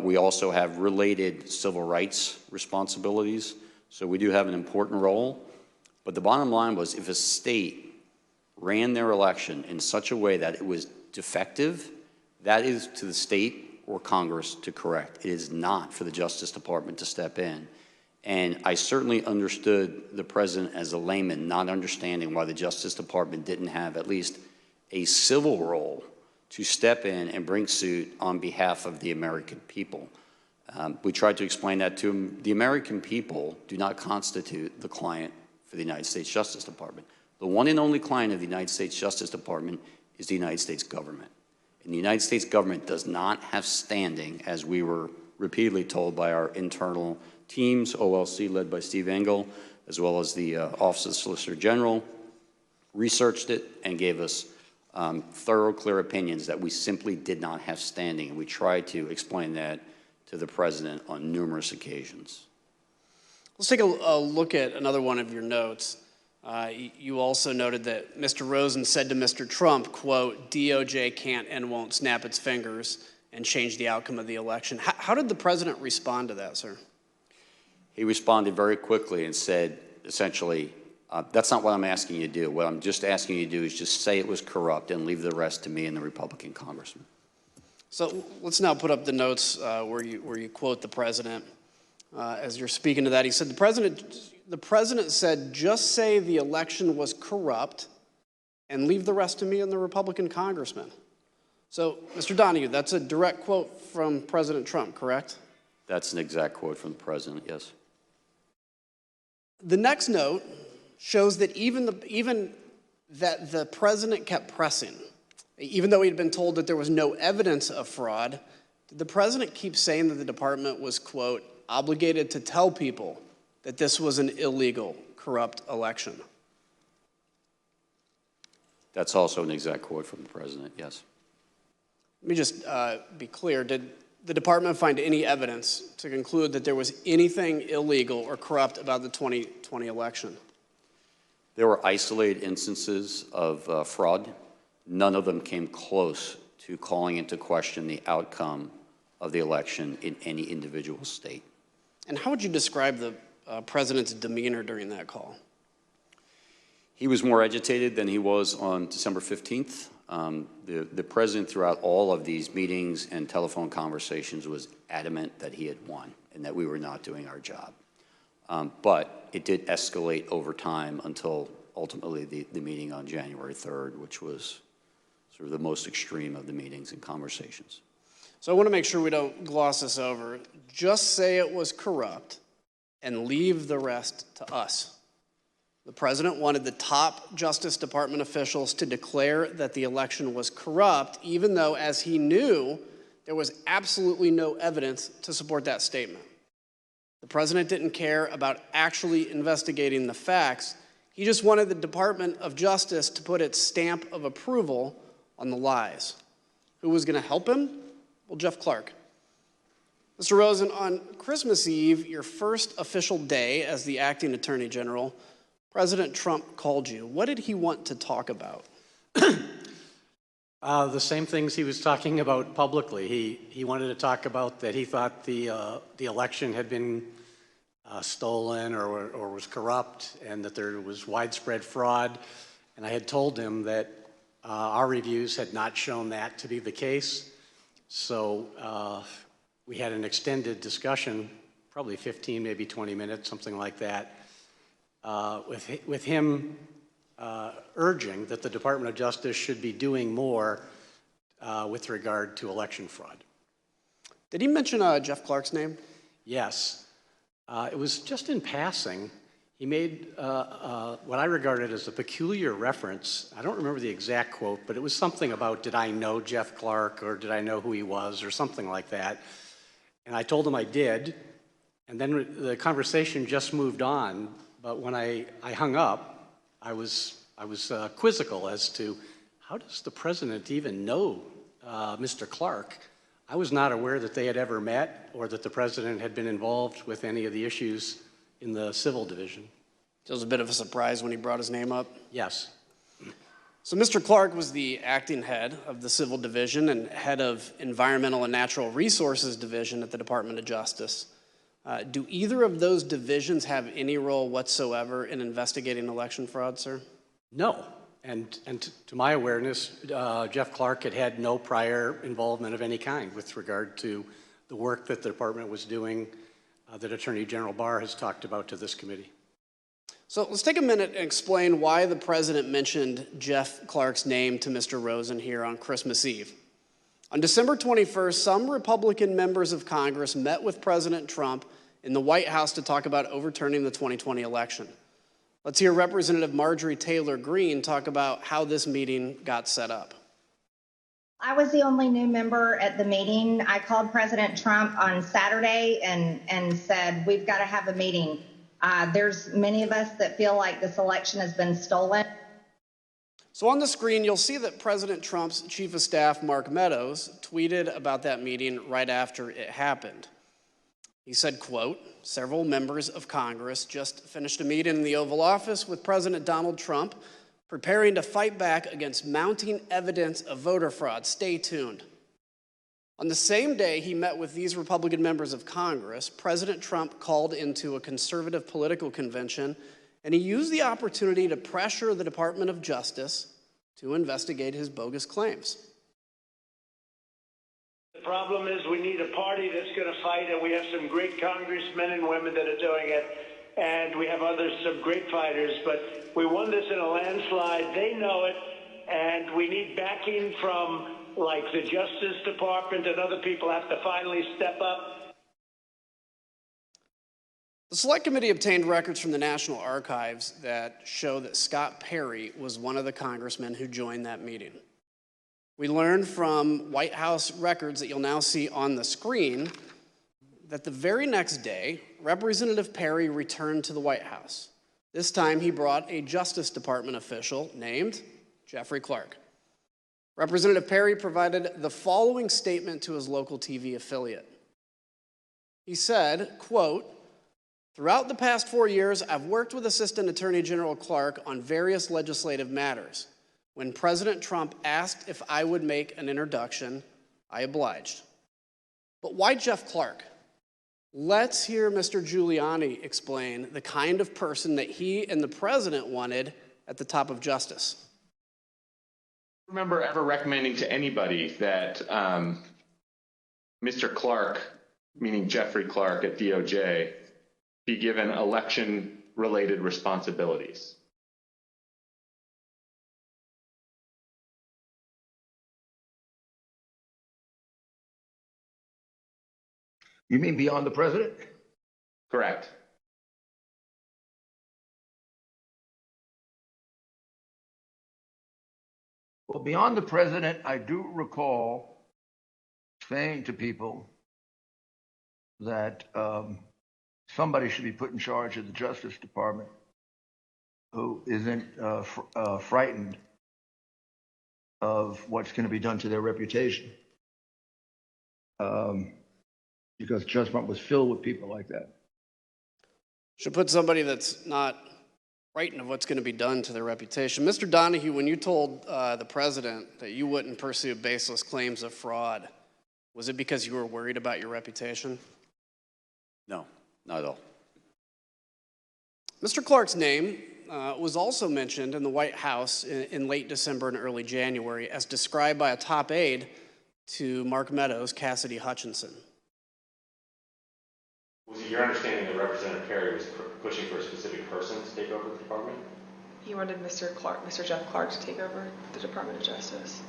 We also have related civil rights responsibilities, so we do have an important role. But the bottom line was, if a state ran their election in such a way that it was defective, that is to the state or Congress to correct. It is not for the Justice Department to step in. And I certainly understood the president as a layman, not understanding why the Justice Department didn't have at least a civil role to step in and bring suit on behalf of the American people. We tried to explain that to him. The American people do not constitute the client for the United States Justice Department. The one and only client of the United States Justice Department is the United States government. And the United States government does not have standing, as we were repeatedly told by our internal teams, OLC led by Steve Engel, as well as the Office of the Solicitor General, researched it and gave us thorough, clear opinions that we simply did not have standing. And we tried to explain that to the President on numerous occasions. Let's take a look at another one of your notes. You also noted that Mr. Rosen said to Mr. Trump, quote, DOJ can't and won't snap its fingers and change the outcome of the election. How did the President respond to that, sir? He responded very quickly and said, essentially, that's not what I'm asking you to do. What I'm just asking you to do is just say it was corrupt and leave the rest to me and the Republican congressman. So let's now put up the notes where you quote the President. As you're speaking to that, he said, the President said, just say the election was corrupt and leave the rest to me and the Republican congressman. So, Mr. Donahue, that's a direct quote from President Trump, correct? That's an exact quote from the President, yes. The next note shows that even that the President kept pressing. Even though he'd been told that there was no evidence of fraud, did the President keep saying that the department was, quote, obligated to tell people that this was an illegal, corrupt election? That's also an exact quote from the President, yes. Let me just be clear. Did the department find any evidence to conclude that there was anything illegal or corrupt about the 2020 election? There were isolated instances of fraud. None of them came close to calling into question the outcome of the election in any individual state. And how would you describe the President's demeanor during that call? He was more agitated than he was on December 15th. The President, throughout all of these meetings and telephone conversations, was adamant that he had won and that we were not doing our job. But it did escalate over time until ultimately the meeting on January 3rd, which was sort of the most extreme of the meetings and conversations. So I want to make sure we don't gloss this over. Just say it was corrupt and leave the rest to us. The President wanted the top Justice Department officials to declare that the election was corrupt, even though, as he knew, there was absolutely no evidence to support that statement. The President didn't care about actually investigating the facts. He just wanted the Department of Justice to put its stamp of approval on the lies. Who was going to help him? Well, Jeff Clark. Mr. Rosen, on Christmas Eve, your first official day as the acting Attorney General, President Trump called you. What did he want to talk about? The same things he was talking about publicly. He wanted to talk about that he thought the election had been stolen or was corrupt, and that there was widespread fraud. And I had told him that our reviews had not shown that to be the case. So we had an extended discussion, probably 15, maybe 20 minutes, something like that, with him urging that the Department of Justice should be doing more with regard to election fraud. Did he mention Jeff Clark's name? Yes. It was just in passing. He made what I regarded as a peculiar reference. I don't remember the exact quote, but it was something about, did I know Jeff Clark, or did I know who he was, or something like that. And I told him I did, and then the conversation just moved on. But when I hung up, I was quizzical as to how does the President even know Mr. Clark? I was not aware that they had ever met or that the President had been involved with any of the issues in the civil division. So it was a bit of a surprise when he brought his name up? Yes. So Mr. Clark was the acting head of the Civil Division and head of Environmental and Natural Resources Division at the Department of Justice. Do either of those divisions have any role whatsoever in investigating election fraud, sir? No. And to my awareness, Jeff Clark had had no prior involvement of any kind with regard to the work that the department was doing that Attorney General Barr has talked about to this committee. So let's take a minute and explain why the President mentioned Jeff Clark's name to Mr. Rosen here on Christmas Eve. On December 21st, some Republican members of Congress met with President Trump in the White House to talk about overturning the 2020 election. Let's hear Representative Marjorie Taylor Greene talk about how this meeting got set up. I was the only new member at the meeting. I called President Trump on Saturday and said, we've got to have a meeting. There's many of us that feel like this election has been stolen. So on the screen, you'll see that President Trump's Chief of Staff, Mark Meadows, tweeted about that meeting right after it happened. He said, quote, several members of Congress just finished a meeting in the Oval Office with President Donald Trump, preparing to fight back against mounting evidence of voter fraud. Stay tuned. On the same day he met with these Republican members of Congress, President Trump called into a conservative political convention, and he used the opportunity to pressure the Department of Justice to investigate his bogus claims. The problem is we need a party that's going to fight, and we have some great congressmen and women that are doing it, and we have some great fighters, but we won this in a landslide. They know it, and we need backing from, like, the Justice Department, and other people have to finally step up. The Select Committee obtained records from the National Archives that show that Scott Perry was one of the congressmen who joined that meeting. We learned from White House records that you'll now see on the screen that the very next day, Representative Perry returned to the White House. This time he brought a Justice Department official named Jeffrey Clark. Representative Perry provided the following statement to his local TV affiliate. He said, quote, throughout the past 4 years, I've worked with Assistant Attorney General Clark on various legislative matters. When President Trump asked if I would make an introduction, I obliged. But why Jeff Clark? Let's hear Mr. Giuliani explain the kind of person that he and the president wanted at the top of justice. I don't remember ever recommending to anybody that Mr. Clark, meaning Jeffrey Clark at DOJ, be given election-related responsibilities. You mean beyond the president? Correct. Well, beyond the president, I do recall saying to people that somebody should be put in charge of the Justice Department who isn't frightened of what's going to be done to their reputation. Because Justice Department was filled with people like that. Should put somebody that's not frightened of what's going to be done to their reputation. Mr. Donahue, when you told the president that you wouldn't pursue baseless claims of fraud, was it because you were worried about your reputation? No, not at all. Mr. Clark's name was also mentioned in the White House in late December and early January as described by a top aide to Mark Meadows, Cassidy Hutchinson. Was it your understanding that Representative Perry was pushing for a specific person to take over the department? He wanted Mr. Jeff Clark to take over the Department of Justice.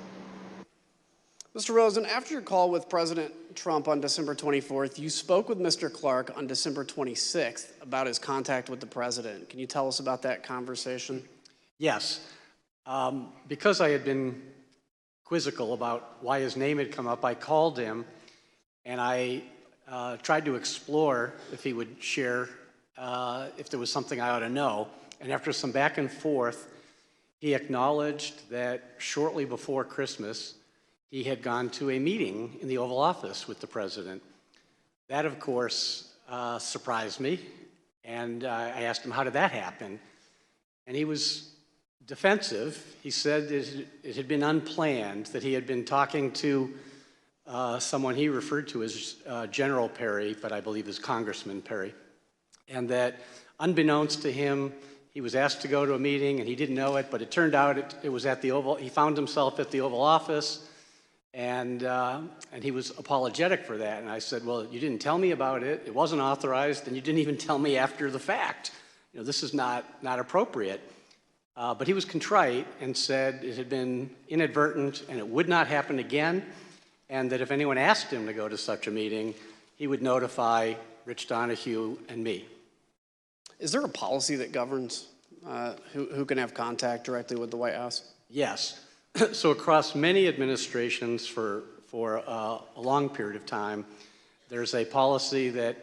Mr. Rosen, after your call with President Trump on December 24th, you spoke with Mr. Clark on December 26th about his contact with the president. Can you tell us about that conversation? Yes. Because I had been quizzical about why his name had come up, I called him and I tried to explore if he would share if there was something I ought to know. And after some back and forth, he acknowledged that shortly before Christmas, he had gone to a meeting in the Oval Office with the president. That, of course, surprised me. And I asked him, how did that happen? And he was defensive. He said it had been unplanned, that he had been talking to someone he referred to as General Perry, but I believe is Congressman Perry, and that unbeknownst to him, he was asked to go to a meeting and he didn't know it, but it turned out it was at the Oval. He found himself at the Oval Office, and he was apologetic for that. And I said, well, you didn't tell me about it. It wasn't authorized, and you didn't even tell me after the fact. You know, this is not appropriate. But he was contrite and said it had been inadvertent and it would not happen again, and that if anyone asked him to go to such a meeting, he would notify Rich Donahue and me. Is there a policy that governs who can have contact directly with the White House? Yes. So across many administrations for a long period of time, there's a policy that,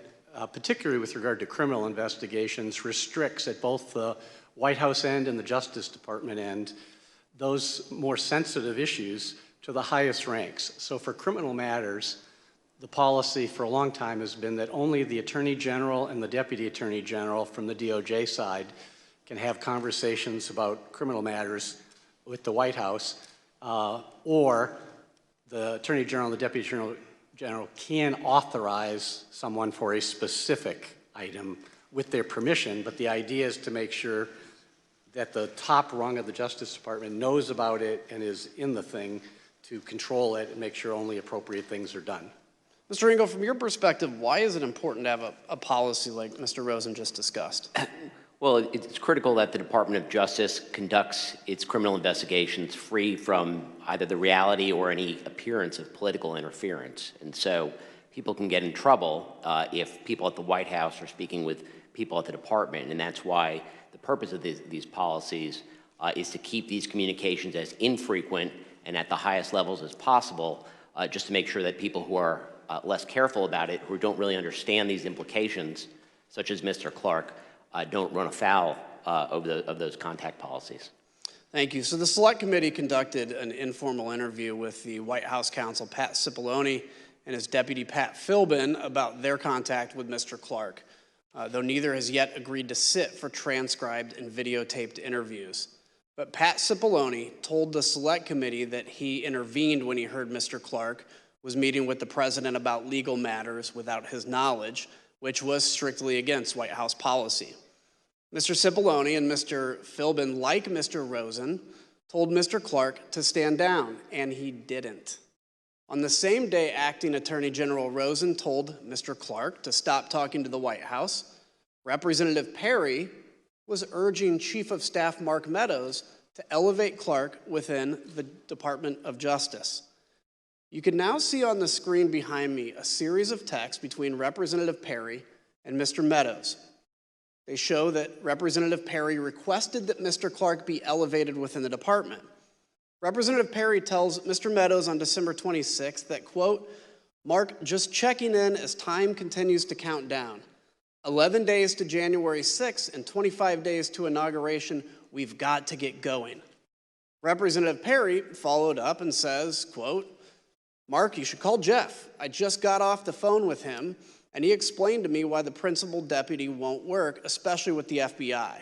particularly with regard to criminal investigations, restricts at both the White House end and the Justice Department end those more sensitive issues to the highest ranks. So for criminal matters, the policy for a long time has been that only the Attorney General and the Deputy Attorney General from the DOJ side can have conversations about criminal matters with the White House, or the Attorney General and the Deputy Attorney General can authorize someone for a specific item with their permission, but the idea is to make sure that the top rung of the Justice Department knows about it and is in the thing to control it and make sure only appropriate things are done. Mr. Ringo, from your perspective, why is it important to have a policy like Mr. Rosen just discussed? Well, it's critical that the Department of Justice conducts its criminal investigations free from either the reality or any appearance of political interference. And so people can get in trouble if people at the White House are speaking with people at the department, and that's why the purpose of these policies is to keep these communications as infrequent and at the highest levels as possible, just to make sure that people who are less careful about it, who don't really understand these implications, such as Mr. Clark, don't run afoul of those contact policies. Thank you. So the Select Committee conducted an informal interview with the White House counsel, Pat Cipollone, and his deputy, Pat Philbin, about their contact with Mr. Clark, though neither has yet agreed to sit for transcribed and videotaped interviews. But Pat Cipollone told the Select Committee that he intervened when he heard Mr. Clark was meeting with the president about legal matters without his knowledge, which was strictly against White House policy. Mr. Cipollone and Mr. Philbin, like Mr. Rosen, told Mr. Clark to stand down, and he didn't. On the same day, Acting Attorney General Rosen told Mr. Clark to stop talking to the White House, Representative Perry was urging Chief of Staff Mark Meadows to elevate Clark within the Department of Justice. You can now see on the screen behind me a series of texts between Representative Perry and Mr. Meadows. They show that Representative Perry requested that Mr. Clark be elevated within the department. Representative Perry tells Mr. Meadows on December 26th that, quote, Mark, just checking in as time continues to count down. 11 days to January 6th and 25 days to inauguration, we've got to get going. Representative Perry followed up and says, quote, Mark, you should call Jeff. I just got off the phone with him, and he explained to me why the principal deputy won't work, especially with the FBI.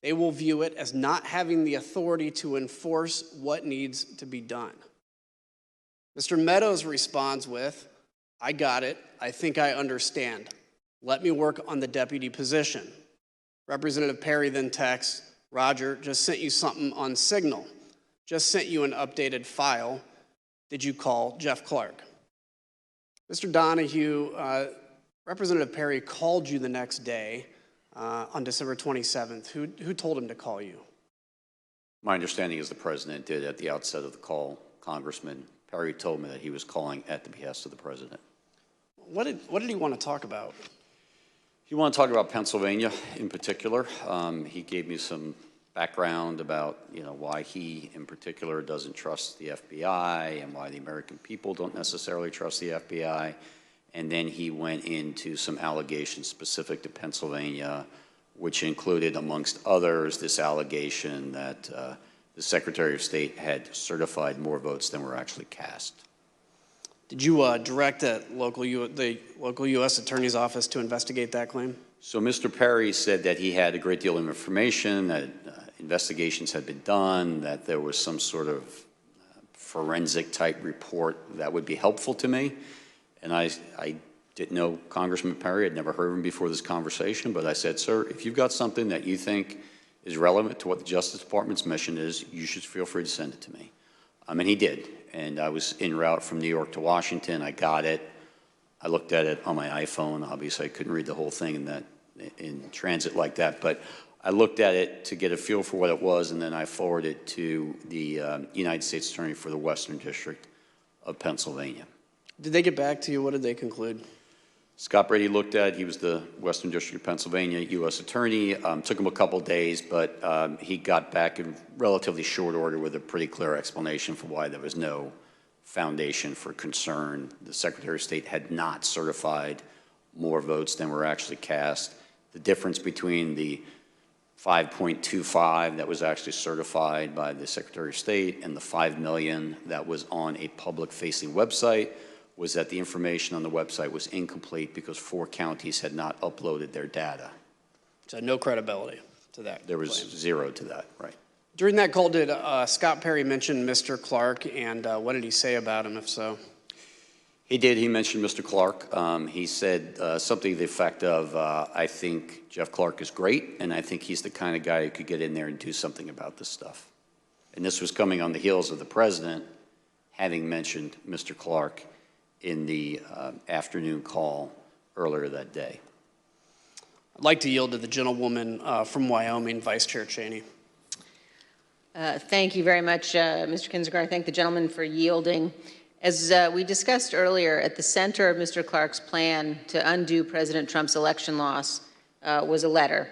They will view it as not having the authority to enforce what needs to be done. Mr. Meadows responds with, I got it. I think I understand. Let me work on the deputy position. Representative Perry then texts, Roger, just sent you something on Signal. Just sent you an updated file. Did you call Jeff Clark? Mr. Donahue, Representative Perry called you the next day on December 27th. Who told him to call you? My understanding is the president did at the outset of the call. Congressman Perry told me that he was calling at the behest of the president. What did he want to talk about? He wanted to talk about Pennsylvania in particular. He gave me some background about, why he in particular doesn't trust the FBI and why the American people don't necessarily trust the FBI. And then he went into some allegations specific to Pennsylvania, which included, amongst others, this allegation that the Secretary of State had certified more votes than were actually cast. Did you direct the local U.S. Attorney's Office to investigate that claim? So Mr. Perry said that he had a great deal of information, that investigations had been done, that there was some sort of forensic type report that would be helpful to me. And I didn't know Congressman Perry. I'd never heard of him before this conversation, but I said, sir, if you've got something that you think is relevant to what the Justice Department's mission is, you should feel free to send it to me. And he did. And I was en route from New York to Washington. I got it. I looked at it on my iPhone. Obviously, I couldn't read the whole thing in transit like that, but I looked at it to get a feel for what it was, and then I forwarded it to the United States Attorney for the Western District of Pennsylvania. Did they get back to you? What did they conclude? Scott Brady looked at it. He was the Western District of Pennsylvania U.S. Attorney. Took him a couple days, but he got back in relatively short order with a pretty clear explanation for why there was no foundation for concern. The Secretary of State had not certified more votes than were actually cast. The difference between the 5.25 that was actually certified by the Secretary of State and the 5 million that was on a public-facing website was that the information on the website was incomplete because 4 counties had not uploaded their data. So no credibility to that. There was claim. zero to that, right. During that call, did Scott Perry mention Mr. Clark, and what did he say about him, if so? He did. He mentioned Mr. Clark. He said something to the effect of, I think Jeff Clark is great, and I think he's the kind of guy who could get in there and do something about this stuff. And this was coming on the heels of the president having mentioned Mr. Clark in the afternoon call earlier that day. I'd like to yield to the gentlewoman from Wyoming, Vice Chair Cheney. Thank you very much, Mr. Kinzinger. I thank the gentleman for yielding. As we discussed earlier, at the center of Mr. Clark's plan to undo President Trump's election loss was a letter.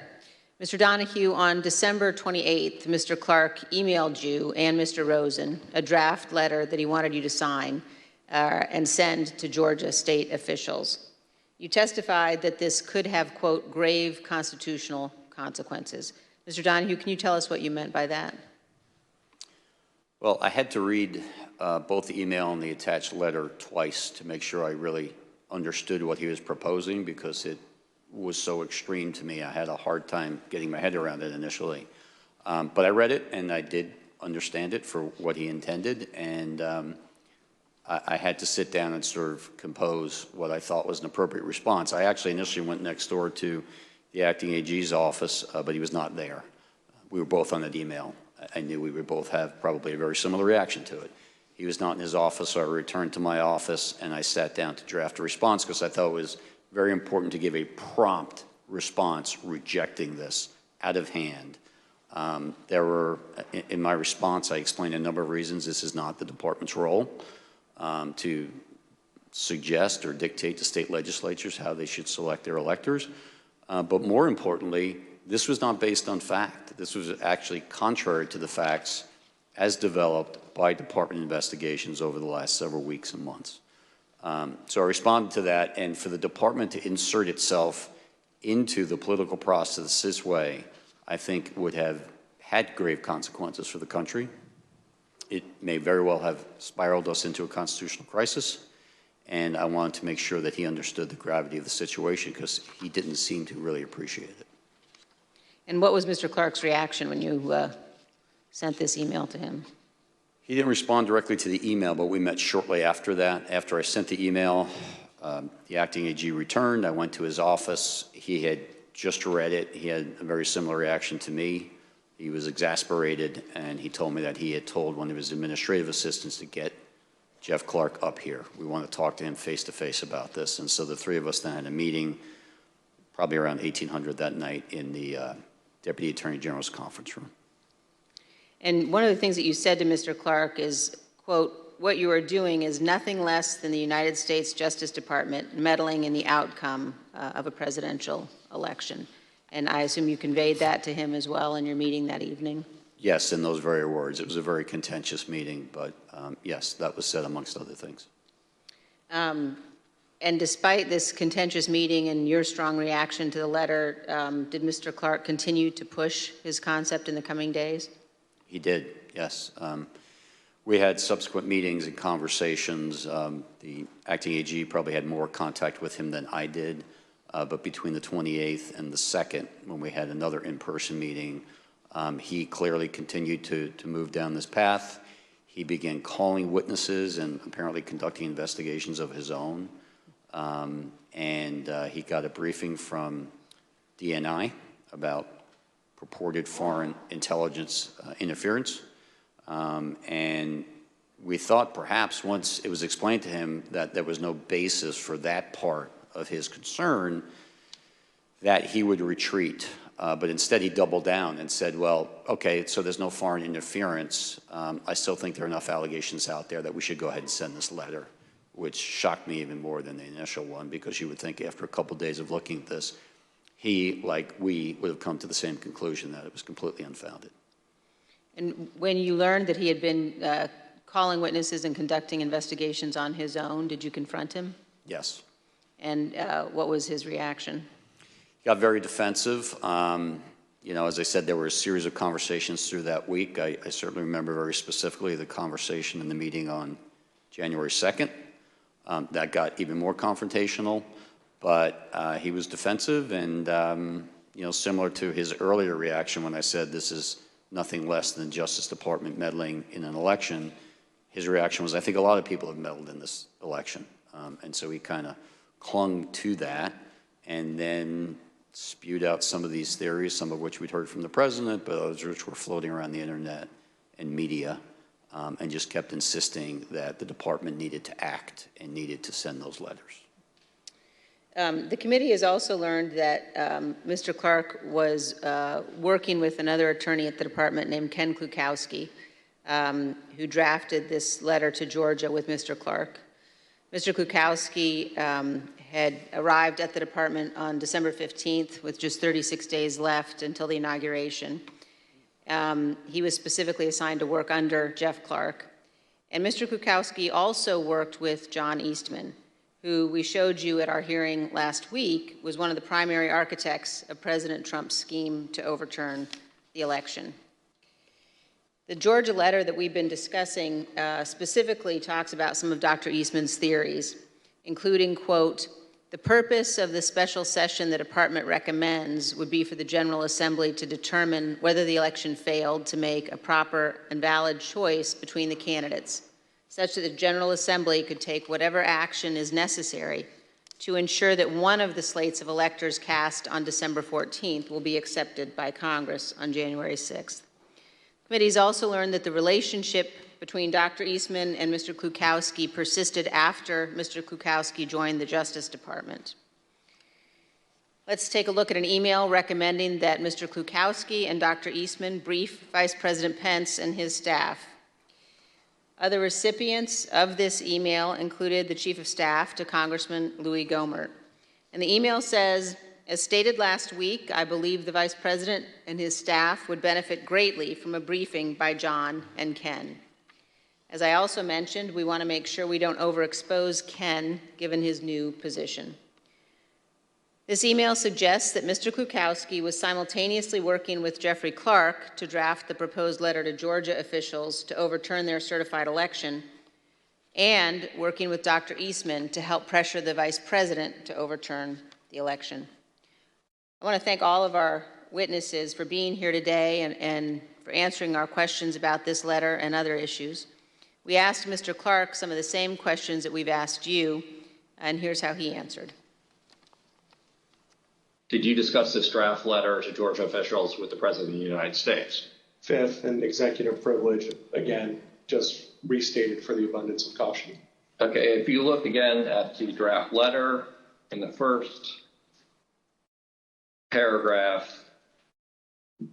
Mr. Donahue, on December 28th, Mr. Clark emailed you and Mr. Rosen a draft letter that he wanted you to sign and send to Georgia state officials. You testified that this could have, quote, grave constitutional consequences. Mr. Donahue, can you tell us what you meant by that? Well, I had to read both the email and the attached letter twice to make sure I really understood what he was proposing because it was so extreme to me. I had a hard time getting my head around it initially. But I read it, and I did understand it for what he intended, and I had to sit down and sort of compose what I thought was an appropriate response. I actually initially went next door to the acting AG's office, but he was not there. We were both on that email. I knew we would both have probably a very similar reaction to it. He was not in his office, so I returned to my office and I sat down to draft a response because I thought it was very important to give a prompt response rejecting this out of hand. There were, in my response, I explained a number of reasons this is not the department's role to suggest or dictate to state legislatures how they should select their electors. But more importantly, this was not based on fact. This was actually contrary to the facts as developed by department investigations over the last several weeks and months. So I responded to that, and for the department to insert itself into the political process this way, I think would have had grave consequences for the country. It may very well have spiraled us into a constitutional crisis, and I wanted to make sure that he understood the gravity of the situation because he didn't seem to really appreciate it. And what was Mr. Clark's reaction when you sent this email to him? He didn't respond directly to the email, but we met shortly after that. After I sent the email, the acting AG returned. I went to his office. He had just read it. He had a very similar reaction to me. He was exasperated, and he told me that he had told one of his administrative assistants to get Jeff Clark up here. We want to talk to him face-to-face about this. And so the three of us then had a meeting probably around 1800 that night in the Deputy Attorney General's conference room. And one of the things that you said to Mr. Clark is, quote, what you are doing is nothing less than the United States Justice Department meddling in the outcome of a presidential election. And I assume you conveyed that to him as well in your meeting that evening? Yes, in those very words. It was a very contentious meeting, but yes, that was said amongst other things. And despite this contentious meeting and your strong reaction to the letter, did Mr. Clark continue to push his concept in the coming days? He did, yes. We had subsequent meetings and conversations. The acting AG probably had more contact with him than I did, but between the 28th and the 2nd, when we had another in-person meeting, he clearly continued to move down this path. He began calling witnesses and apparently conducting investigations of his own. He got a briefing from DNI about purported foreign intelligence interference. And we thought perhaps once it was explained to him that there was no basis for that part of his concern, that he would retreat. But instead he doubled down and said, well, okay, so there's no foreign interference. I still think there are enough allegations out there that we should go ahead and send this letter which shocked me even more than the initial one, because you would think after a couple days of looking at this, he, like we, would have come to the same conclusion that it was completely unfounded. And when you learned that he had been calling witnesses and conducting investigations on his own, did you confront him? Yes. And what was his reaction? He got very defensive. You know, as I said, there were a series of conversations through that week. I certainly remember very specifically the conversation in the meeting on January 2nd. That got even more confrontational, but he was defensive and, you know, similar to his earlier reaction when I said this is nothing less than Justice Department meddling in an election, his reaction was, I think a lot of people have meddled in this election. And so he kind of clung to that and then spewed out some of these theories, some of which we'd heard from the president, but others which were floating around the internet and media, and just kept insisting that the department needed to act and needed to send those letters. The committee has also learned that Mr. Clark was working with another attorney at the department named Ken Klukowski, who drafted this letter to Georgia with Mr. Clark. Mr. Klukowski had arrived at the department on December 15th with just 36 days left until the inauguration. He was specifically assigned to work under Jeff Clark. And Mr. Klukowski also worked with John Eastman, who we showed you at our hearing last week was one of the primary architects of President Trump's scheme to overturn the election. The Georgia letter that we've been discussing specifically talks about some of Dr. Eastman's theories, including, quote, the purpose of the special session the department recommends would be for the General Assembly to determine whether the election failed to make a proper and valid choice between the candidates, such that the General Assembly could take whatever action is necessary to ensure that one of the slates of electors cast on December 14th will be accepted by Congress on January 6th. The committee has also learned that the relationship between Dr. Eastman and Mr. Klukowski persisted after Mr. Klukowski joined the Justice Department. Let's take a look at an email recommending that Mr. Klukowski and Dr. Eastman brief Vice President Pence and his staff. Other recipients of this email included the Chief of Staff to Congressman Louis Gohmert. And the email says, as stated last week, I believe the Vice President and his staff would benefit greatly from a briefing by John and Ken. As I also mentioned, we want to make sure we don't overexpose Ken given his new position. This email suggests that Mr. Klukowski was simultaneously working with Jeffrey Clark to draft the proposed letter to Georgia officials to overturn their certified election and working with Dr. Eastman to help pressure the Vice President to overturn the election. I want to thank all of our witnesses for being here today and for answering our questions about this letter and other issues. We asked Mr. Clark some of the same questions that we've asked you, and here's how he answered. Did you discuss this draft letter to Georgia officials with the President of the United States? Fifth, and executive privilege, again, just restated for the abundance of caution. Okay, if you look again at the draft letter, in the first paragraph,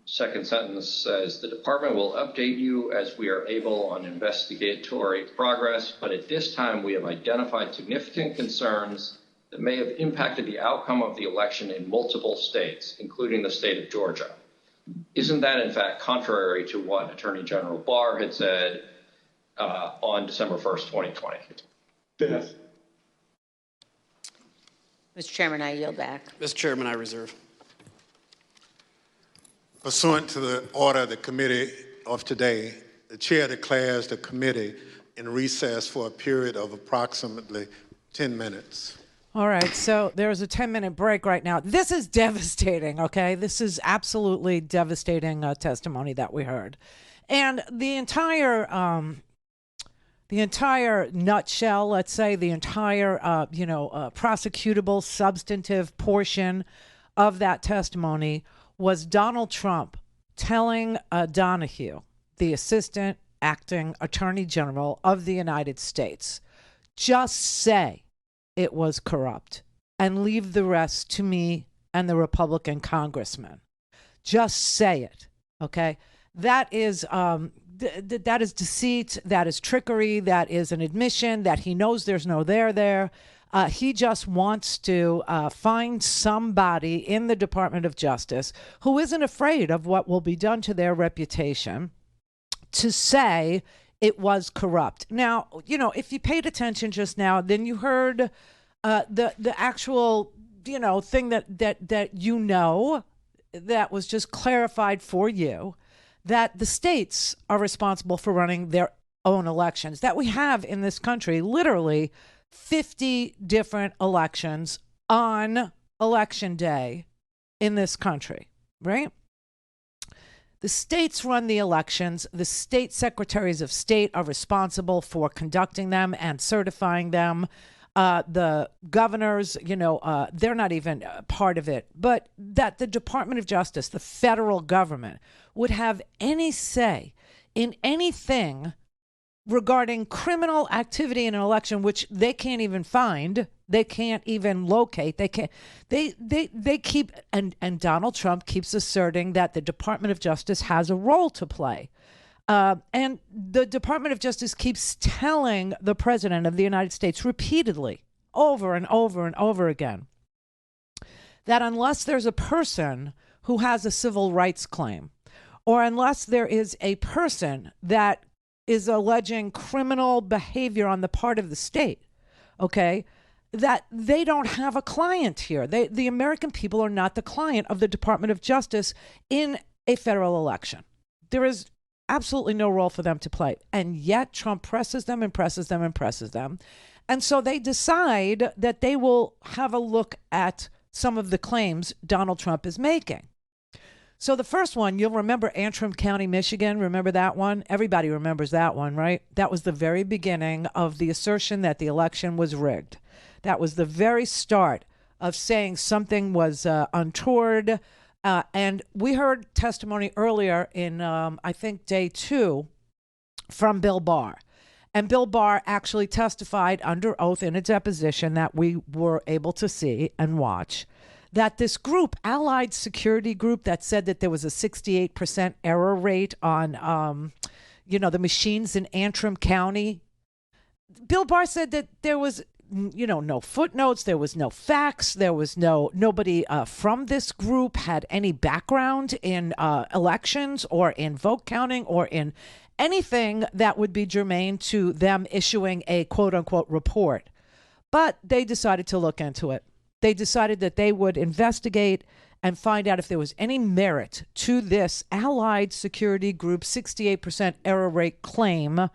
second sentence says, the department will update you as we are able on investigatory progress, but at this time we have identified significant concerns that may have impacted the outcome of the election in multiple states, including the state of Georgia. Isn't that, in fact, contrary to what Attorney General Barr had said on December 1st, 2020? Fifth. Mr. Chairman, I yield back. Mr. Chairman, I reserve. Pursuant to the order of the committee of today, the chair declares the committee in recess for a period of approximately 10 minutes. All right, so there's a 10-minute break right now. This is devastating, okay? This is absolutely devastating testimony that we heard. And the entire nutshell, let's say, the entire, prosecutable, substantive portion of that testimony was Donald Trump telling Donahue, the Assistant Acting Attorney General of the United States, just say it was corrupt and leave the rest to me and the Republican congressman. Just say it, okay? That is that is deceit, that is trickery, that is an admission that he knows there's no there. He just wants to find somebody in the Department of Justice who isn't afraid of what will be done to their reputation to say it was corrupt. Now, if you paid attention just now, then you heard the actual, thing that that was just clarified for you, that the states are responsible for running their own elections, that we have in this country literally 50 different elections on election day in this country, right? The states run the elections. The state secretaries of state are responsible for conducting them and certifying them. The governors, they're not even part of it. But that the Department of Justice, the federal government, would have any say in anything regarding criminal activity in an election, which they can't even find, they can't even locate, they keep, and Donald Trump keeps asserting that the Department of Justice has a role to play. And the Department of Justice keeps telling the President of the United States repeatedly, over and over and over again, that unless there's a person who has a civil rights claim, or unless there is a person that is alleging criminal behavior on the part of the state, okay, that they don't have a client here. The American people are not the client of the Department of Justice in a federal election. There is absolutely no role for them to play. And yet Trump presses them and presses them and presses them. And so they decide that they will have a look at some of the claims Donald Trump is making. So the first one, you'll remember Antrim County, Michigan. Remember that one? Everybody remembers that one, right? That was the very beginning of the assertion that the election was rigged. That was the very start of saying something was untoward. And we heard testimony earlier in, I think, day 2 from Bill Barr. And Bill Barr actually testified under oath in a deposition that we were able to see and watch, that this group, Allied Security Group, that said that there was a 68% error rate on, the machines in Antrim County. Bill Barr said that there was, no footnotes, there was no facts, there was nobody from this group had any background in elections or in vote counting or in anything that would be germane to them issuing a quote-unquote report. But they decided to look into it. They decided that they would investigate and find out if there was any merit to this Allied Security Group 68% error rate claim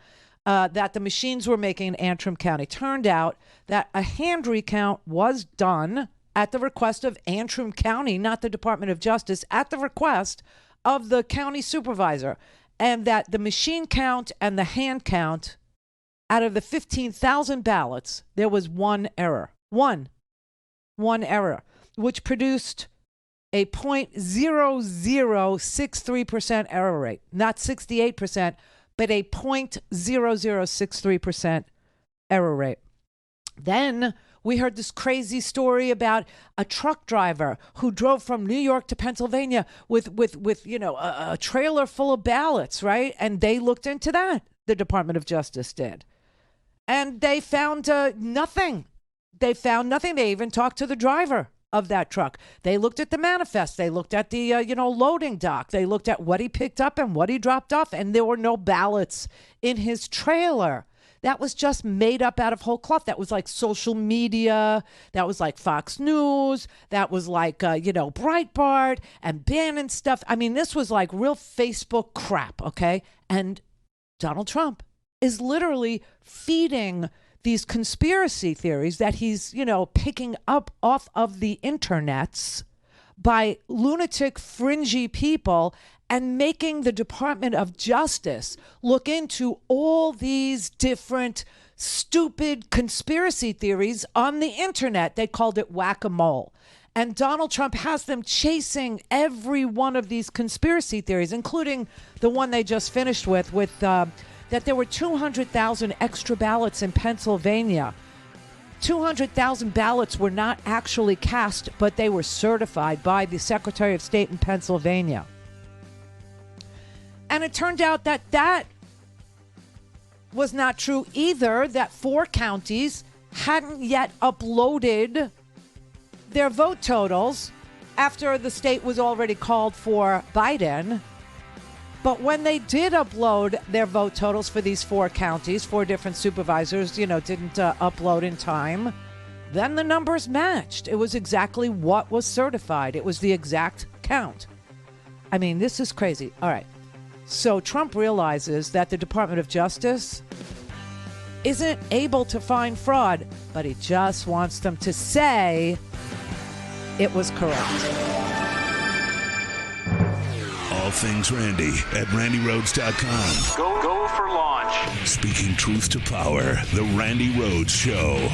that the machines were making in Antrim County. Turned out that a hand recount was done at the request of Antrim County, not the Department of Justice, at the request of the county supervisor, and that the machine count and the hand count, out of the 15,000 ballots, there was one error. One error, which produced a 0.0063% error rate, not 68%, but a 0.0063% error rate. Then we heard this crazy story about a truck driver who drove from New York to Pennsylvania with a trailer full of ballots, right? And they looked into that. The Department of Justice did. And they found nothing. They found nothing. They even talked to the driver of that truck. They looked at the manifest. They looked at the, loading dock. They looked at what he picked up and what he dropped off. And there were no ballots in his trailer. That was just made up out of whole cloth. That was like social media. That was like Fox News. That was like, Breitbart and Bannon stuff. I mean, this was like real Facebook crap, okay? And Donald Trump is literally feeding these conspiracy theories that he's, picking up off of the internets by lunatic, fringy people and making the Department of Justice look into all these different stupid conspiracy theories on the internet. They called it whack-a-mole. And Donald Trump has them chasing every one of these conspiracy theories, including the one they just finished with that there were 200,000 extra ballots in Pennsylvania. 200,000 ballots were not actually cast, but they were certified by the Secretary of State in Pennsylvania. And it turned out that was not true either, that 4 counties hadn't yet uploaded their vote totals after the state was already called for Biden. But when they did upload their vote totals for these 4 counties, 4 different supervisors, didn't upload in time, then the numbers matched. It was exactly what was certified. It was the exact count. I mean, this is crazy. All right. So Trump realizes that the Department of Justice isn't able to find fraud, but he just wants them to say it was correct. All things Randi at RandiRhodes.com. Go for launch. Speaking truth to power, the Randi Rhodes Show.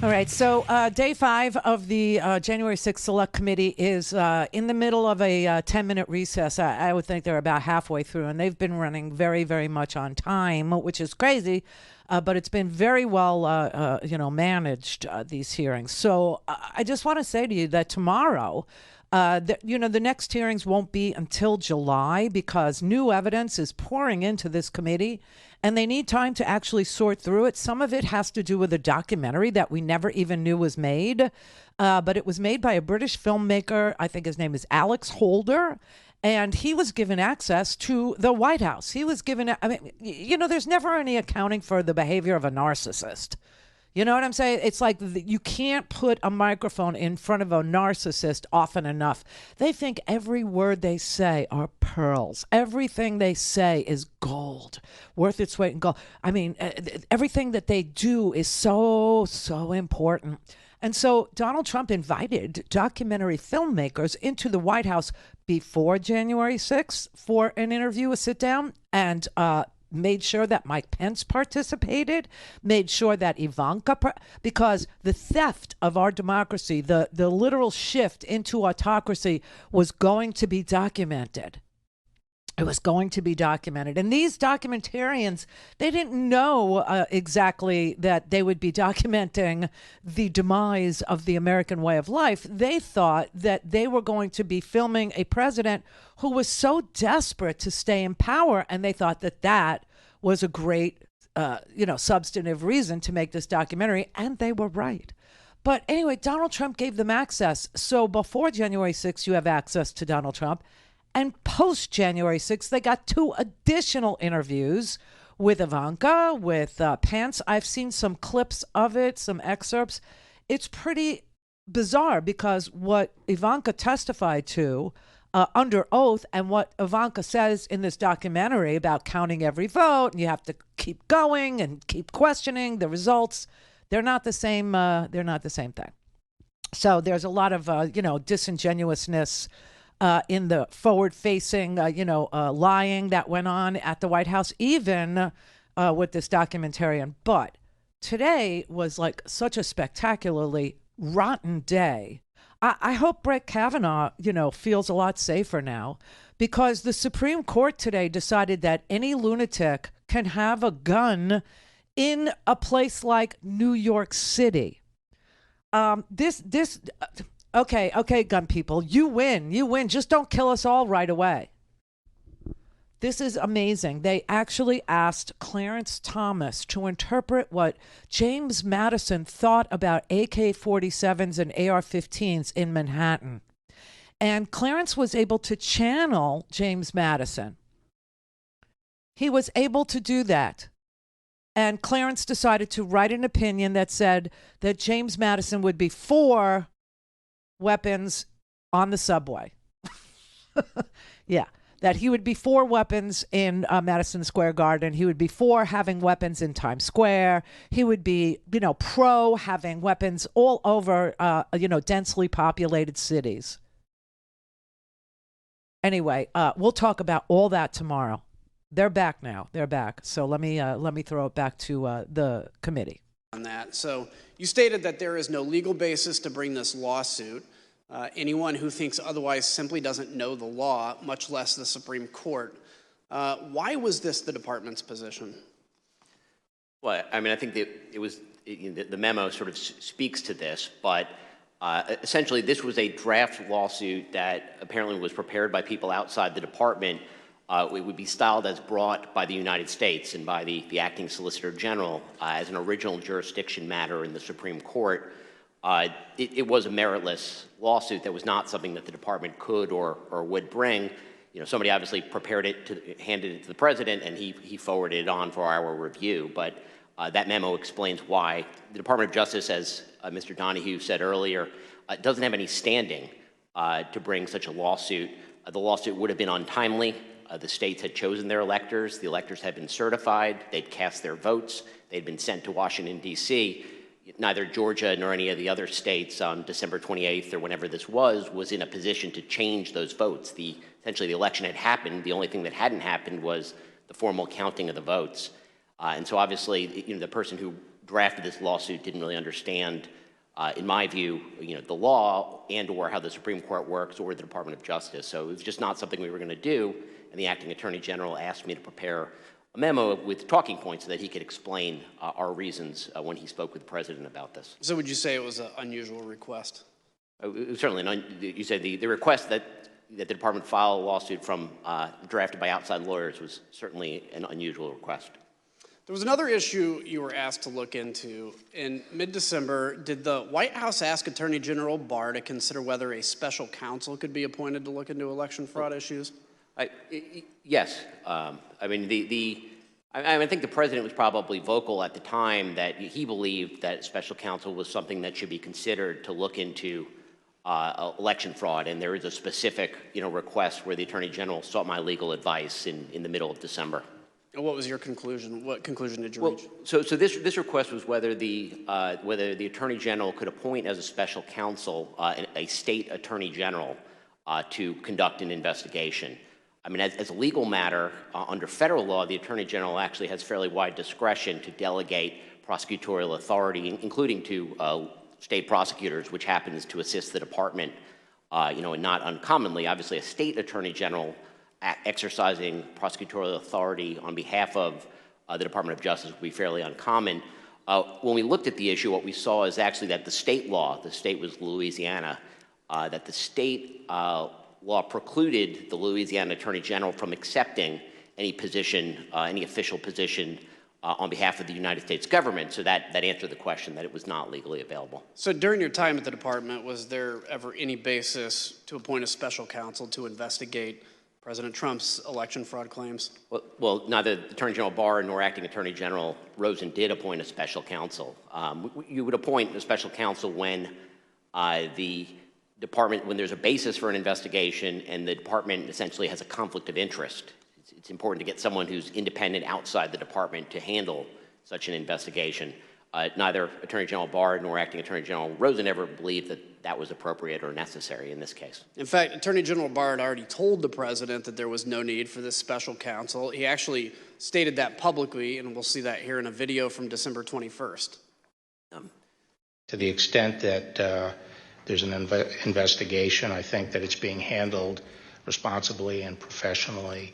All right, so day 5 of the January 6th Select Committee is in the middle of a 10-minute recess. I would think they're about halfway through, and they've been running very, very much on time, which is crazy, but it's been very well, managed, these hearings. So I just want to say to you that tomorrow, the next hearings won't be until July because new evidence is pouring into this committee and they need time to actually sort through it. Some of it has to do with a documentary that we never even knew was made, but it was made by a British filmmaker. I think his name is Alex Holder, and he was given access to the White House. He was given, there's never any accounting for the behavior of a narcissist. You know what I'm saying? It's like you can't put a microphone in front of a narcissist often enough. They think every word they say are pearls. Everything they say is gold, worth its weight in gold. I mean, everything that they do is so, so important. And so Donald Trump invited documentary filmmakers into the White House before January 6th for an interview, a sit down, and made sure that Mike Pence participated, made sure that Ivanka, because the theft of our democracy, the literal shift into autocracy was going to be documented. It was going to be documented. And these documentarians, they didn't know exactly that they would be documenting the demise of the American way of life. They thought that they were going to be filming a president who was so desperate to stay in power. And they thought that that was a great, substantive reason to make this documentary. And they were right. But anyway, Donald Trump gave them access. So before January 6th, you have access to Donald Trump. And post January 6th, they got 2 additional interviews with Ivanka, with Pence. I've seen some clips of it, some excerpts. It's pretty bizarre because what Ivanka testified to under oath and what Ivanka says in this documentary about counting every vote, and you have to keep going and keep questioning the results, they're not the same. They're not the same thing. So there's a lot of disingenuousness in the forward-facing, lying that went on at the White House, even with this documentarian. But today was like such a spectacularly rotten day. I hope Brett Kavanaugh, feels a lot safer now because the Supreme Court today decided that any lunatic can have a gun in a place like New York City. Okay, gun people, you win. Just don't kill us all right away. This is amazing. They actually asked Clarence Thomas to interpret what James Madison thought about AK-47s and AR-15s in Manhattan. And Clarence was able to channel James Madison. He was able to do that. And Clarence decided to write an opinion that said that James Madison would be for weapons on the subway. Yeah, that he would be for weapons in Madison Square Garden. He would be for having weapons in Times Square. He would be, pro having weapons all over, densely populated cities. Anyway, we'll talk about all that tomorrow. They're back now. They're back. So let me throw it back to the committee. On that. So you stated that there is no legal basis to bring this lawsuit. Anyone who thinks otherwise simply doesn't know the law, much less the Supreme Court. Why was this the department's position? Well, I mean, I think that the memo sort of speaks to this, but essentially this was a draft lawsuit that apparently was prepared by people outside the department it would be styled as brought by the United States and by the acting Solicitor General as an original jurisdiction matter in the Supreme Court. It was a meritless lawsuit that was not something that the department could or would bring. You know, somebody obviously prepared it, handed it to the president, and he forwarded it on for our review. But that memo explains why the Department of Justice, as Mr. Donahue said earlier, doesn't have any standing to bring such a lawsuit. The lawsuit would have been untimely. The states had chosen their electors. The electors had been certified. They'd cast their votes. They'd been sent to Washington, D.C. Neither Georgia nor any of the other states on December 28th or whenever this was in a position to change those votes. Essentially, the election had happened. The only thing that hadn't happened was the formal counting of the votes. And so obviously, you know, the person who drafted this lawsuit didn't really understand, in my view, you know, the law and or how the Supreme Court works or the Department of Justice. So it was just not something we were going to do. And the acting Attorney General asked me to prepare a memo with talking points so that he could explain our reasons when he spoke with the president about this. So would you say it was an unusual request? It was certainly you said the request that the department file a lawsuit from drafted by outside lawyers was certainly an unusual request. There was another issue you were asked to look into. In mid-December, did the White House ask Attorney General Barr to consider whether a special counsel could be appointed to look into election fraud issues? Yes. I mean, I think the president was probably vocal at the time that he believed that special counsel was something that should be considered to look into election fraud, and there is a specific, you know, request where the Attorney General sought my legal advice in the middle of December. And what was your conclusion? What conclusion did you reach? So this request was whether the Attorney General could appoint as a special counsel a state Attorney General to conduct an investigation. I mean, as a legal matter, under federal law, the Attorney General actually has fairly wide discretion to delegate prosecutorial authority, including to state prosecutors, which happens to assist the department, you know, and not uncommonly, obviously, a state Attorney General exercising prosecutorial authority on behalf of the Department of Justice would be fairly uncommon. When we looked at the issue, what we saw is actually that the state law, the state was Louisiana, that the state law precluded the Louisiana Attorney General from accepting any position, any official position on behalf of the United States government. So that answered the question that it was not legally available. So during your time at the department, was there ever any basis to appoint a special counsel to investigate President Trump's election fraud claims? Well, neither Attorney General Barr nor Acting Attorney General Rosen did appoint a special counsel. You would appoint a special counsel when the department, when there's a basis for an investigation and the department essentially has a conflict of interest. It's important to get someone who's independent outside the department to handle such an investigation. Neither Attorney General Barr nor Acting Attorney General Rosen ever believed that that was appropriate or necessary in this case. In fact, Attorney General Barr had already told the president that there was no need for this special counsel. He actually stated that publicly, and we'll see that here in a video from December 21st. To the extent that there's an investigation, I think that it's being handled responsibly and professionally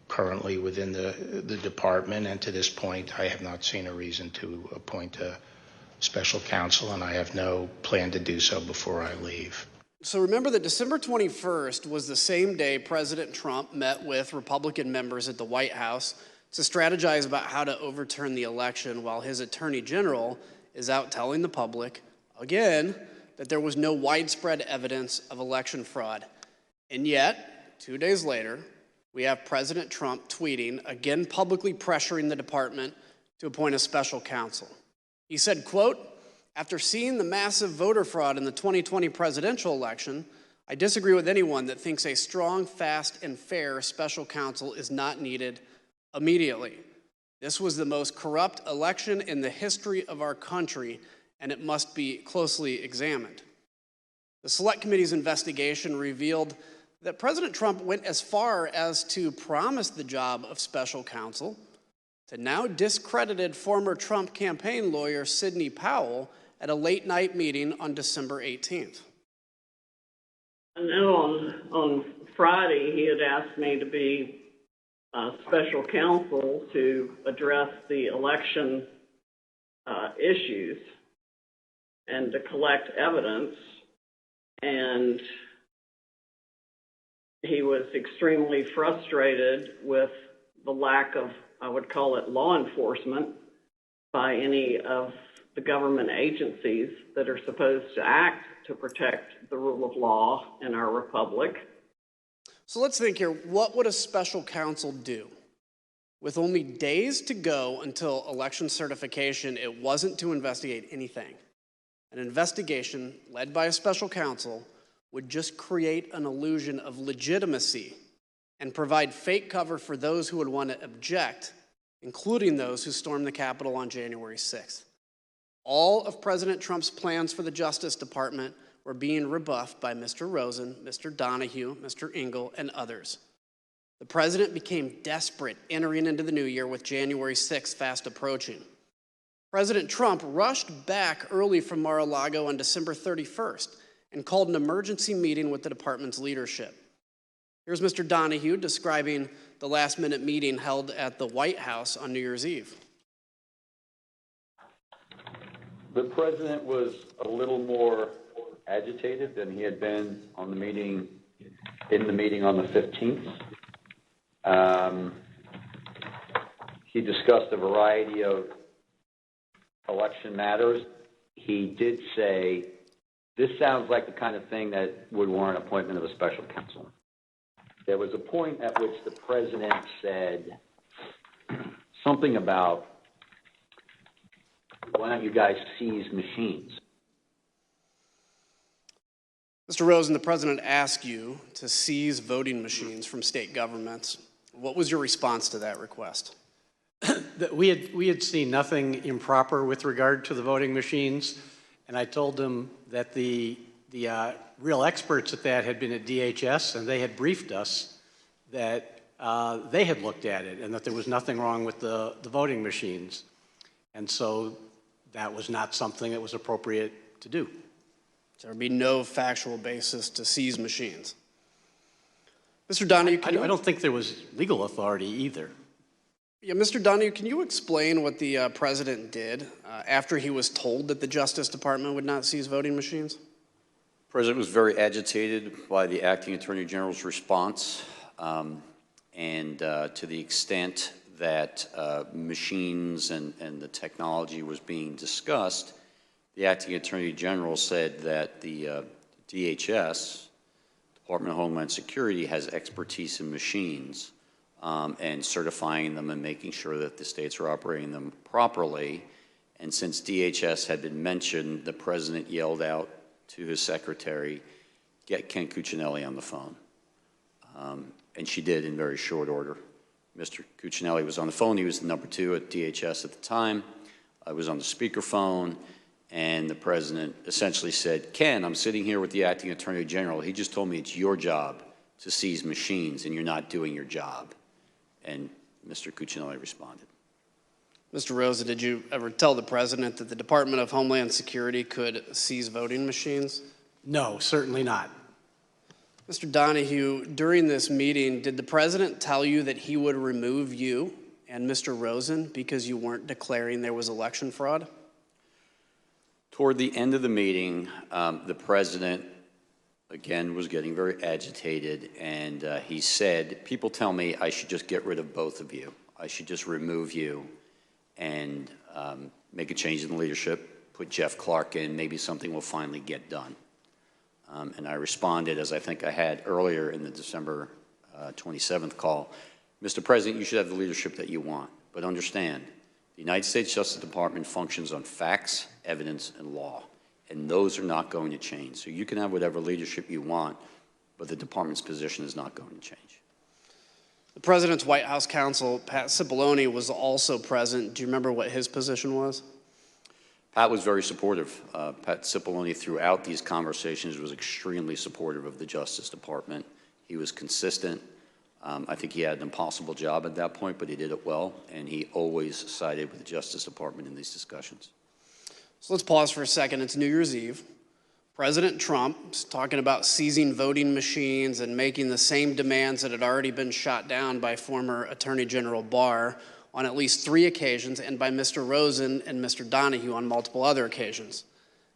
currently within the department, and to this point I have not seen a reason to appoint a special counsel, and I have no plan to do so before I leave. So remember that December 21st was the same day President Trump met with Republican members at the White House to strategize about how to overturn the election, while his Attorney General is out telling the public, again, that there was no widespread evidence of election fraud. And yet, 2 days later, we have President Trump tweeting, again publicly pressuring the department to appoint a special counsel. He said, quote, "After seeing the massive voter fraud in the 2020 presidential election, I disagree with anyone that thinks a strong, fast, and fair special counsel is not needed immediately. This was the most corrupt election in the history of our country, and it must be closely examined." The Select Committee's investigation revealed that President Trump went as far as to promise the job of special counsel to now discredited former Trump campaign lawyer Sidney Powell at a late-night meeting on December 18th. I know on Friday he had asked me to be special counsel to address the election issues and to collect evidence, and he was extremely frustrated with the lack of, I would call it, law enforcement by any of the government agencies that are supposed to act to protect the rule of law in our republic. So let's think here. What would a special counsel do? With only days to go until election certification, it wasn't to investigate anything. An investigation led by a special counsel would just create an illusion of legitimacy and provide fake cover for those who would want to object, including those who stormed the Capitol on January 6th. All of President Trump's plans for the Justice Department were being rebuffed by Mr. Rosen, Mr. Donahue, Mr. Engel, and others. The president became desperate entering into the new year with January 6th fast approaching. President Trump rushed back early from Mar-a-Lago on December 31st and called an emergency meeting with the department's leadership. Here's Mr. Donahue describing the last-minute meeting held at the White House on New Year's Eve. The president was a little more agitated than he had been on the meeting, in the meeting on the 15th. He discussed a variety of election matters. He did say, this sounds like the kind of thing that would warrant appointment of a special counsel. There was a point at which the president said something about, why don't you guys seize machines? Mr. Rosen, the president asked you to seize voting machines from state governments. What was your response to that request? We had seen nothing improper with regard to the voting machines, and I told them that the real experts at that had been at DHS, and they had briefed us that they had looked at it and that there was nothing wrong with the voting machines. And so that was not something that was appropriate to do. So there would be no factual basis to seize machines. Mr. Donahue, I don't think there was legal authority either. Yeah, Mr. Donahue, can you explain what the president did after he was told that the Justice Department would not seize voting machines? The president was very agitated by the acting attorney general's response, and to the extent that machines and the technology was being discussed, the acting attorney general said that the DHS, Department of Homeland Security, has expertise in machines and certifying them and making sure that the states are operating them properly. And since DHS had been mentioned, the president yelled out to his secretary, get Ken Cuccinelli on the phone. And she did in very short order. Mr. Cuccinelli was on the phone. He was the number 2 at DHS at the time. I was on the speakerphone, and the president essentially said, Ken, I'm sitting here with the acting attorney general. He just told me it's your job to seize machines, and you're not doing your job. And Mr. Cuccinelli responded. Mr. Rosa, did you ever tell the president that the Department of Homeland Security could seize voting machines? No, certainly not. Mr. Donahue, during this meeting, did the president tell you that he would remove you and Mr. Rosen because you weren't declaring there was election fraud? Toward the end of the meeting, the president, again, was getting very agitated, and he said, people tell me I should just get rid of both of you. I should just remove you and make a change in the leadership, put Jeff Clark in, maybe something will finally get done. And I responded, as I think I had earlier in the December 27th call, Mr. President, you should have the leadership that you want, but understand, the United States Justice Department functions on facts, evidence, and law, and those are not going to change. So you can have whatever leadership you want, but the department's position is not going to change. The president's White House counsel, Pat Cipollone, was also present. Do you remember what his position was? Pat was very supportive. Pat Cipollone, throughout these conversations, was extremely supportive of the Justice Department. He was consistent. I think he had an impossible job at that point, but he did it well, and he always sided with the Justice Department in these discussions. So let's pause for a second. It's New Year's Eve. President Trump is talking about seizing voting machines and making the same demands that had already been shot down by former Attorney General Barr on at least 3 occasions, and by Mr. Rosen and Mr. Donahue on multiple other occasions.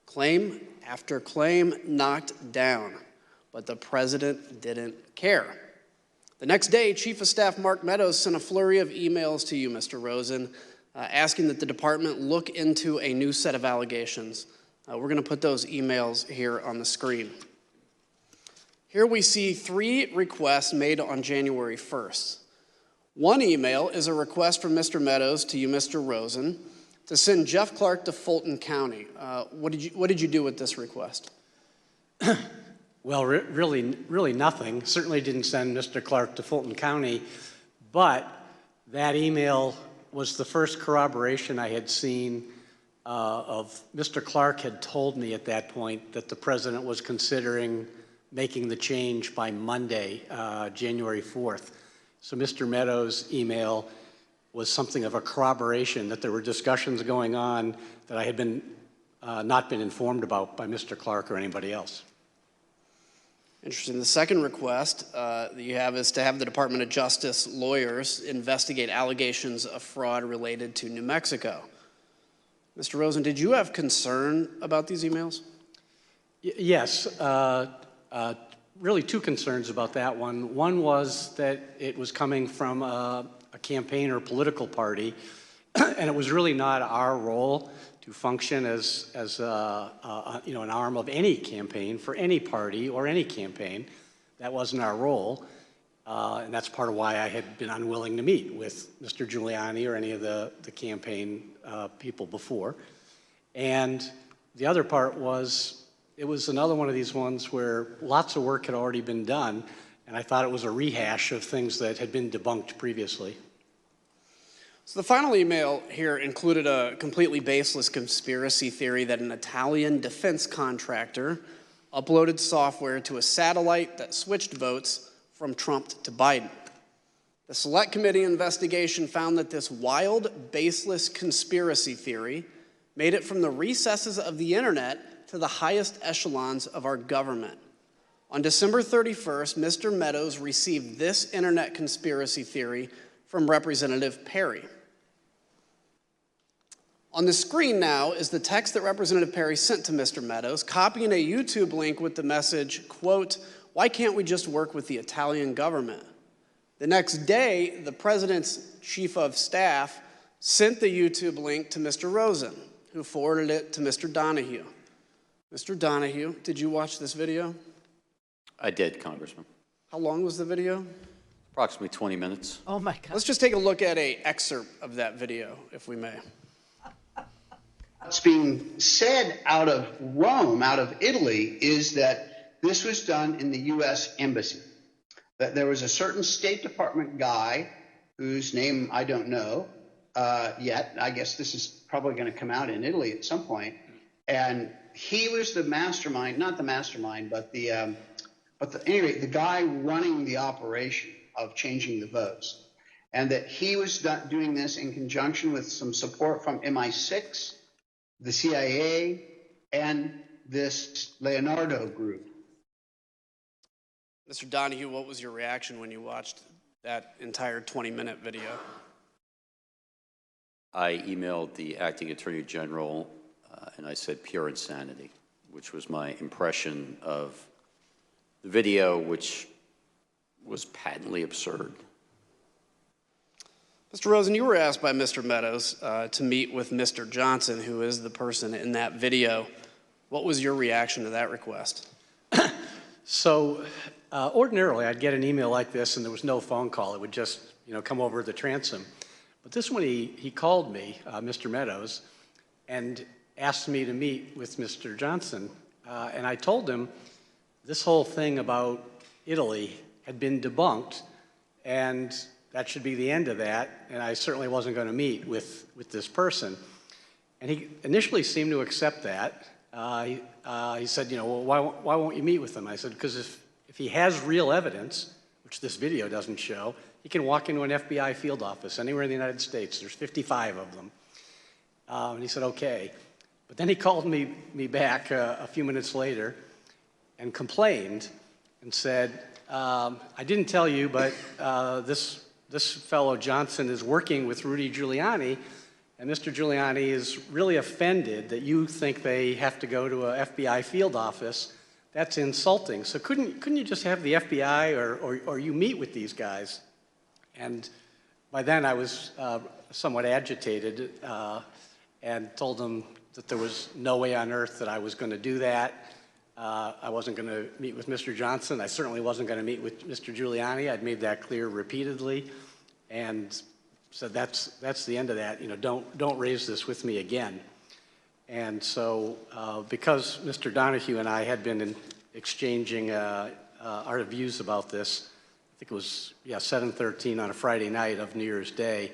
Claim after claim knocked down. but the president didn't care. The next day, Chief of Staff Mark Meadows sent a flurry of emails to you, Mr. Rosen, asking that the department look into a new set of allegations. We're going to put those emails here on the screen. Here we see 3 requests made on January 1st. One email is a request from Mr. Meadows to you, Mr. Rosen, to send Jeff Clark to Fulton County. What did you do with this request? Well, really nothing. Certainly didn't send Mr. Clark to Fulton County, but that email was the first corroboration I had seen of Mr. Clark had told me at that point that the president was considering making the change by Monday, January 4th. So Mr. Meadows' email was something of a corroboration that there were discussions going on that I had been not been informed about by Mr. Clark or anybody else. Interesting. The second request that you have is to have the Department of Justice lawyers investigate allegations of fraud related to New Mexico. Mr. Rosen, did you have concern about these emails? Yes. Really 2 concerns about that one. One was that it was coming from a campaign or political party, and it was really not our role to function as an arm of any campaign for any party or any campaign. That wasn't our role, and that's part of why I had been unwilling to meet with Mr. Giuliani or any of the campaign people before. And the other part was, it was another one of these ones where lots of work had already been done, and I thought it was a rehash of things that had been debunked previously. So the final email here included a completely baseless conspiracy theory that an Italian defense contractor uploaded software to a satellite that switched votes from Trump to Biden. The Select Committee investigation found that this wild, baseless conspiracy theory made it from the recesses of the internet to the highest echelons of our government. On December 31st, Mr. Meadows received this internet conspiracy theory from Representative Perry. On the screen now is the text that Representative Perry sent to Mr. Meadows, copying a YouTube link with the message, quote, "Why can't we just work with the Italian government?" The next day, the president's chief of staff sent the YouTube link to Mr. Rosen, who forwarded it to Mr. Donahue. Mr. Donahue, did you watch this video? I did, Congressman. How long was the video? Approximately 20 minutes. Oh my God. Let's just take a look at an excerpt of that video, if we may. What's being said out of Rome, out of Italy, is that this was done in the U.S. Embassy. That there was a certain State Department guy whose name I don't know yet. I guess this is probably going to come out in Italy at some point. And he was the mastermind, not the mastermind, but anyway, the guy running the operation of changing the votes. And that he was doing this in conjunction with some support from MI6, the CIA, and this Leonardo group. Mr. Donahue, what was your reaction when you watched that entire 20-minute video? I emailed the acting attorney general and I said pure insanity, which was my impression of the video, which was patently absurd. Mr. Rosen, you were asked by Mr. Meadows to meet with Mr. Johnson, who is the person in that video. What was your reaction to that request? So ordinarily, I'd get an email like this and there was no phone call. It would just come over the transom. But this one, he called me, Mr. Meadows, and asked me to meet with Mr. Johnson. And I told him this whole thing about Italy had been debunked, and that should be the end of that, and I certainly wasn't going to meet with this person. And he initially seemed to accept that. He said, well, why won't you meet with him? I said, because if he has real evidence, which this video doesn't show, he can walk into an FBI field office anywhere in the United States. There's 55 of them. And he said, okay. But then he called me back a few minutes later and complained and said, I didn't tell you, but this fellow Johnson is working with Rudy Giuliani, and Mr. Giuliani is really offended that you think they have to go to an FBI field office. that's insulting. So couldn't you just have the FBI or you meet with these guys? And by then I was somewhat agitated and told them that there was no way on earth that I was going to do that. I wasn't going to meet with Mr. Johnson. I certainly wasn't going to meet with Mr. Giuliani. I'd made that clear repeatedly. And so that's the end of that. You know, don't raise this with me again. And so because Mr. Donahue and I had been exchanging our views about this, I think it was 7:13 on a Friday night of New Year's Day,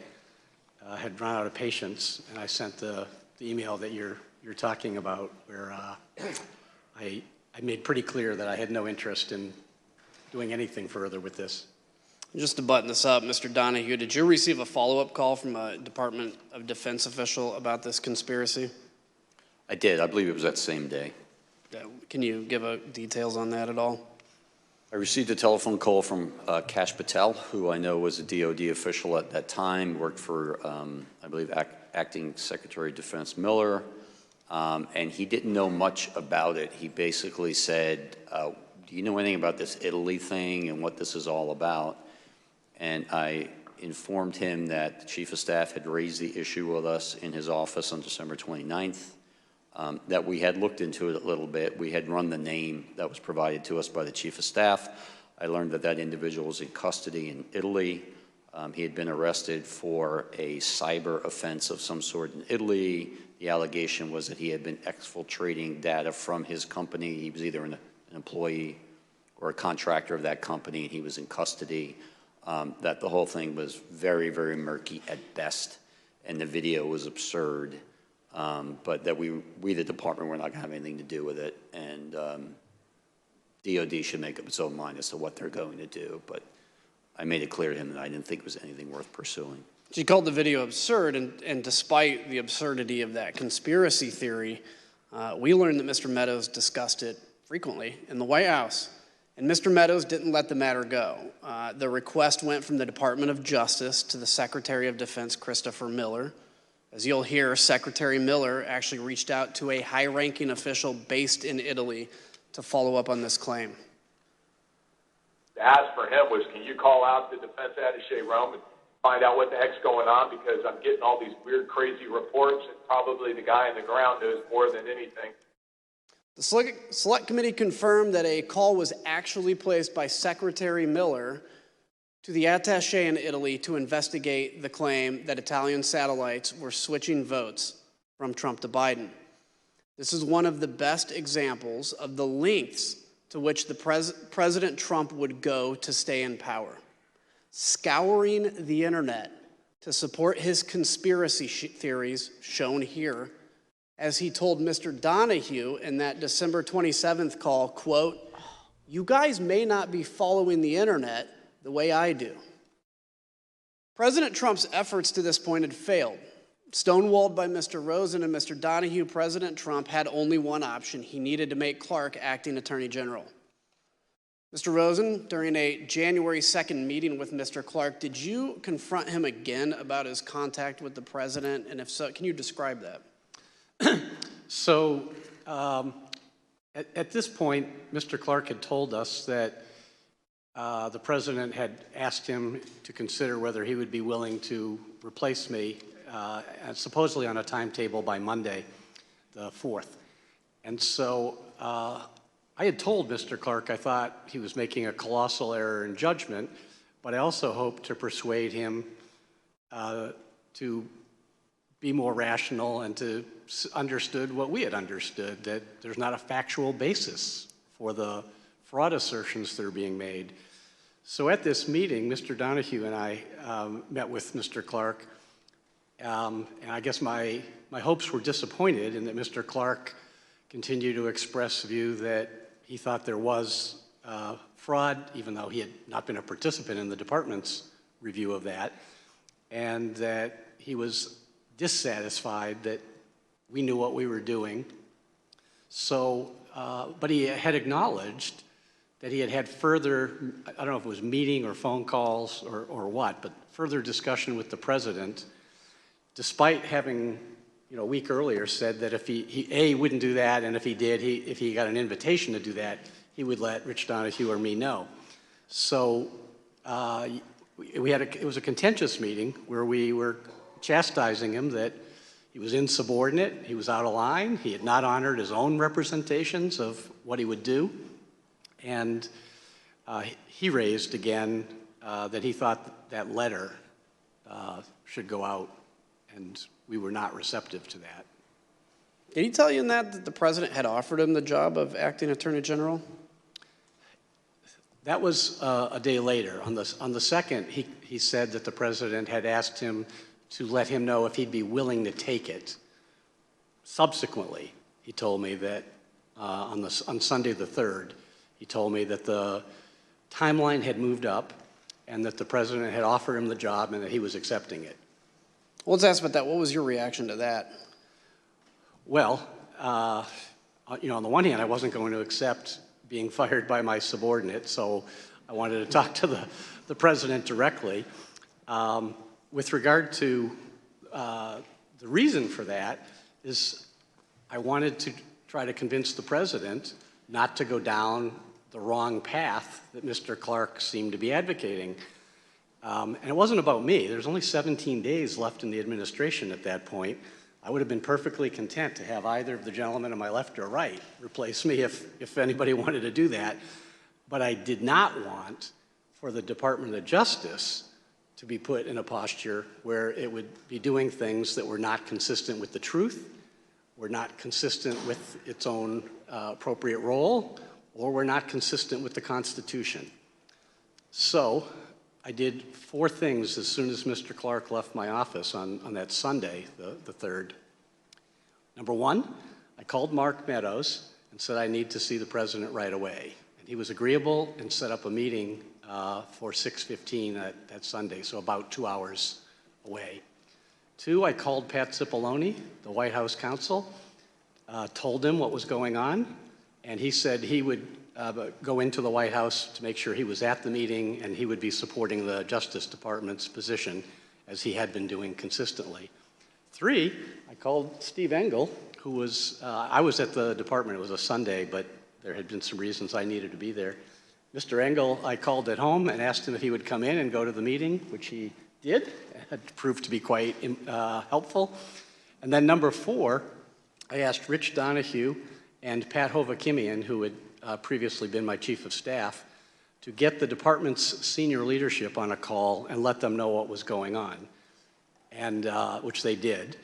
had run out of patience, and I sent the email that you're talking about, where I made pretty clear that I had no interest in doing anything further with this. Just to button this up, Mr. Donahue, did you receive a follow-up call from a Department of Defense official about this conspiracy? I did. I believe it was that same day. Can you give details on that at all? I received a telephone call from Kash Patel, who I know was a DOD official at that time, worked for, I believe, Acting Secretary of Defense Miller, and he didn't know much about it. He basically said, do you know anything about this Italy thing and what this is all about? And I informed him that the Chief of Staff had raised the issue with us in his office on December 29th, that we had looked into it a little bit. We had run the name that was provided to us by the Chief of Staff. I learned that that individual was in custody in Italy. He had been arrested for a cyber offense of some sort in Italy. The allegation was that he had been exfiltrating data from his company. He was either an employee or a contractor of that company, and he was in custody. That the whole thing was very, very murky at best, and the video was absurd. But that we, the department, were not going to have anything to do with it, and DOD should make up its own mind as to what they're going to do. But I made it clear to him that I didn't think it was anything worth pursuing. She called the video absurd, and despite the absurdity of that conspiracy theory, we learned that Mr. Meadows discussed it frequently in the White House. And Mr. Meadows didn't let the matter go. The request went from the Department of Justice to the Secretary of Defense, Christopher Miller. As you'll hear, Secretary Miller actually reached out to a high-ranking official based in Italy to follow up on this claim. The ask for him was, can you call out the defense attaché Rome and find out what the heck's going on, because I'm getting all these weird, crazy reports, and probably the guy on the ground knows more than anything. The Select Committee confirmed that a call was actually placed by Secretary Miller to the attaché in Italy to investigate the claim that Italian satellites were switching votes from Trump to Biden. This is one of the best examples of the lengths to which the President Trump would go to stay in power, scouring the internet to support his conspiracy theories shown here, as he told Mr. Donahue in that December 27th call, quote, "You guys may not be following the internet the way I do." President Trump's efforts to this point had failed. Stonewalled by Mr. Rosen and Mr. Donahue, President Trump had only one option. He needed to make Clark acting Attorney General. Mr. Rosen, during a January 2nd meeting with Mr. Clark, did you confront him again about his contact with the president? And if so, can you describe that? So at this point, Mr. Clark had told us that the president had asked him to consider whether he would be willing to replace me, supposedly on a timetable by Monday, the 4th. And so I had told Mr. Clark I thought he was making a colossal error in judgment, but I also hoped to persuade him to be more rational and to understood what we had understood, that there's not a factual basis for the fraud assertions that are being made. So at this meeting, Mr. Donahue and I met with Mr. Clark, and I guess my hopes were disappointed in that Mr. Clark continued to express the view that he thought there was fraud, even though he had not been a participant in the department's review of that, and that he was dissatisfied that we knew what we were doing. So, but he had acknowledged that he had had further, I don't know if it was meeting or phone calls or what, but further discussion with the president, despite having a week earlier said that if he wouldn't do that, and if he did, if he got an invitation to do that, he would let Rich Donahue or me know. So it was a contentious meeting where we were chastising him that he was insubordinate, he was out of line, he had not honored his own representations of what he would do, and he raised again that he thought that letter should go out, and we were not receptive to that. Did he tell you in that the president had offered him the job of acting attorney general? That was a day later. On the second, he said that the president had asked him to let him know if he'd be willing to take it. Subsequently, he told me that on Sunday the 3rd, he told me that the timeline had moved up and that the president had offered him the job and that he was accepting it. Well, let's ask about that. What was your reaction to that? Well, on the one hand, I wasn't going to accept being fired by my subordinate, so I wanted to talk to the president directly. With regard to the reason for that is I wanted to try to convince the president not to go down the wrong path that Mr. Clark seemed to be advocating. And it wasn't about me. There's only 17 days left in the administration at that point. I would have been perfectly content to have either of the gentlemen on my left or right replace me if anybody wanted to do that. But I did not want for the Department of Justice to be put in a posture where it would be doing things that were not consistent with the truth, were not consistent with its own appropriate role, or were not consistent with the Constitution. So I did 4 things as soon as Mr. Clark left my office on that Sunday, the 3rd. Number 1, I called Mark Meadows and said I need to see the president right away. And he was agreeable and set up a meeting for 6:15 that Sunday, so about 2 hours away. 2, I called Pat Cipollone, the White House counsel, told him what was going on, and he said he would go into the White House to make sure he was at the meeting and he would be supporting the Justice Department's position as he had been doing consistently. 3, I called Steve Engel, who was, I was at the department, it was a Sunday, but there had been some reasons I needed to be there. Mr. Engel, I called at home and asked him if he would come in and go to the meeting, which he did. It proved to be quite helpful. And then number 4, I asked Rich Donahue and Pat Hovakimian, who had previously been my chief of staff, to get the department's senior leadership on a call and let them know what was going on, and which they did.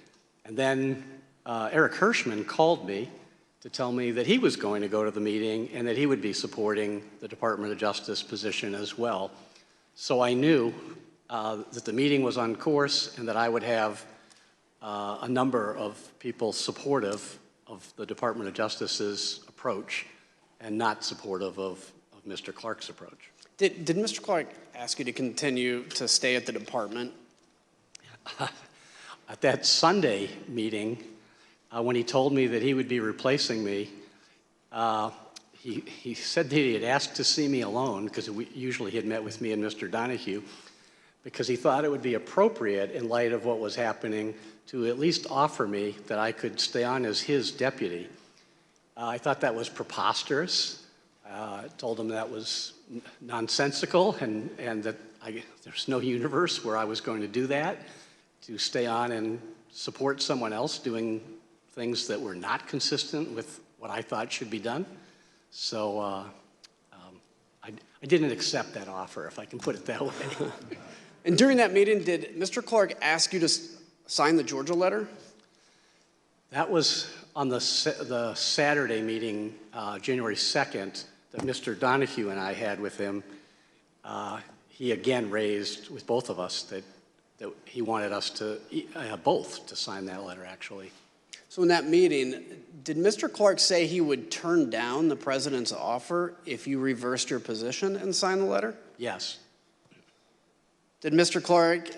And then Eric Hirschman called me to tell me that he was going to go to the meeting and that he would be supporting the Department of Justice position as well. So I knew that the meeting was on course and that I would have a number of people supportive of the Department of Justice's approach and not supportive of Mr. Clark's approach. Did Mr. Clark ask you to continue to stay at the department? At that Sunday meeting, when he told me that he would be replacing me, he said that he had asked to see me alone, because usually he had met with me and Mr. Donahue, because he thought it would be appropriate in light of what was happening to at least offer me that I could stay on as his deputy. I thought that was preposterous. I told him that was nonsensical and that there's no universe where I was going to do that, to stay on and support someone else doing things that were not consistent with what I thought should be done. So I didn't accept that offer, if I can put it that way. And during that meeting, did Mr. Clark ask you to sign the Georgia letter? That was on the Saturday meeting, January 2nd, that Mr. Donahue and I had with him. He again raised with both of us that he wanted us to, both to sign that letter, actually. So in that meeting, did Mr. Clark say he would turn down the president's offer if you reversed your position and signed the letter? Yes. Did Mr. Clark,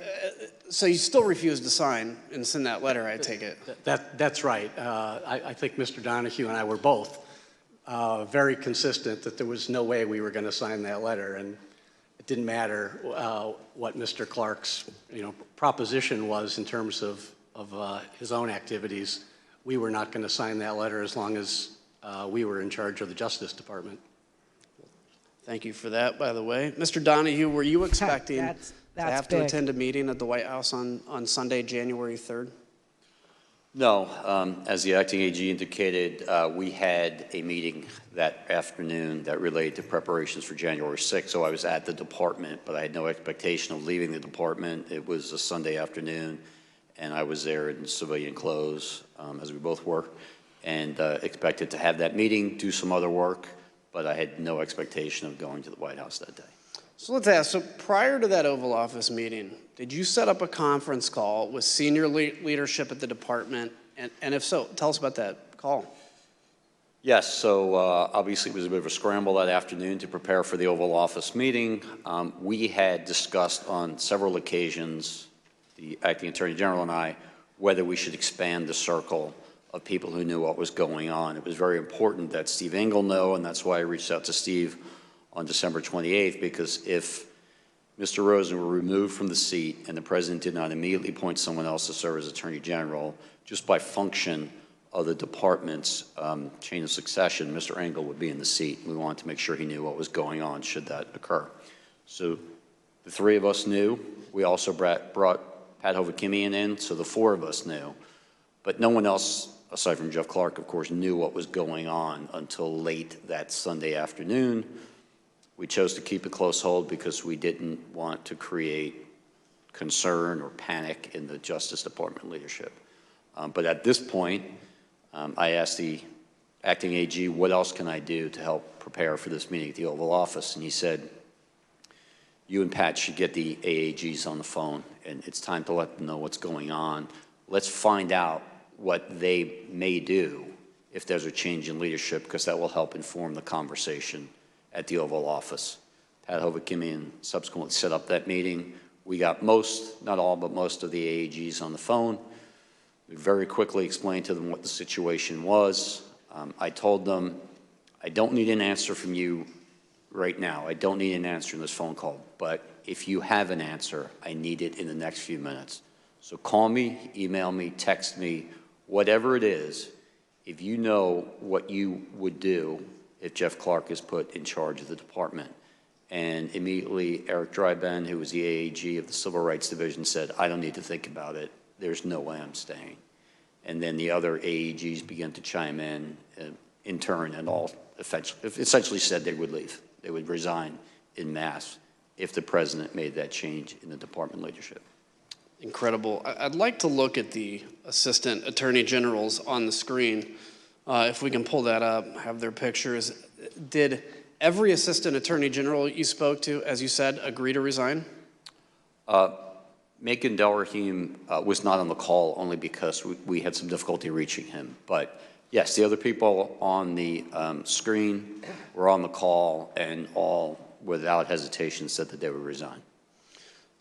so you still refused to sign and send that letter, I take it? That's right. I think Mr. Donahue and I were both very consistent that there was no way we were going to sign that letter, and it didn't matter what Mr. Clark's proposition was in terms of of his own activities, we were not going to sign that letter as long as we were in charge of the Justice Department. Thank you for that, by the way. Mr. Donahue, were you expecting to have to attend a meeting at the White House on Sunday, January 3rd? No. As the acting AG indicated, we had a meeting that afternoon that related to preparations for January 6th, so I was at the department, but I had no expectation of leaving the department. It was a Sunday afternoon, and I was there in civilian clothes, as we both were, and expected to have that meeting, do some other work, but I had no expectation of going to the White House that day. So let's ask, so prior to that Oval Office meeting, did you set up a conference call with senior leadership at the department? And if so, tell us about that call. Yes, so obviously it was a bit of a scramble that afternoon to prepare for the Oval Office meeting. We had discussed on several occasions, the acting Attorney General and I, whether we should expand the circle of people who knew what was going on. It was very important that Steve Engel know, and that's why I reached out to Steve on December 28th, because if Mr. Rosen were removed from the seat and the president did not immediately appoint someone else to serve as Attorney General, just by function of the department's chain of succession, Mr. Engel would be in the seat. We wanted to make sure he knew what was going on should that occur. So the three of us knew. We also brought Pat Hovakimian in, so the four of us knew. But no one else, aside from Jeff Clark, of course, knew what was going on until late that Sunday afternoon. We chose to keep a close hold because we didn't want to create concern or panic in the Justice Department leadership. But at this point, I asked the acting AG, what else can I do to help prepare for this meeting at the Oval Office? And he said, you and Pat should get the AAGs on the phone, and it's time to let them know what's going on. Let's find out what they may do if there's a change in leadership, because that will help inform the conversation at the Oval Office. Pat Hovakimian subsequently set up that meeting. We got most, not all, but most of the AAGs on the phone. We very quickly explained to them what the situation was. I told them, I don't need an answer from you right now. I don't need an answer in this phone call, but if you have an answer, I need it in the next few minutes. So call me, email me, text me, whatever it is, if you know what you would do if Jeff Clark is put in charge of the department. And immediately Eric Dryben, who was the AAG of the Civil Rights Division, said, I don't need to think about it. There's no way I'm staying. And then the other AAGs began to chime in turn, and all essentially said they would leave. They would resign en masse if the president made that change in the department leadership. Incredible. I'd like to look at the assistant attorney generals on the screen. If we can pull that up, have their pictures. Did every assistant attorney general you spoke to, as you said, agree to resign? Macon Delrahim was not on the call only because we had some difficulty reaching him. But yes, the other people on the screen were on the call, and all, without hesitation, said that they would resign.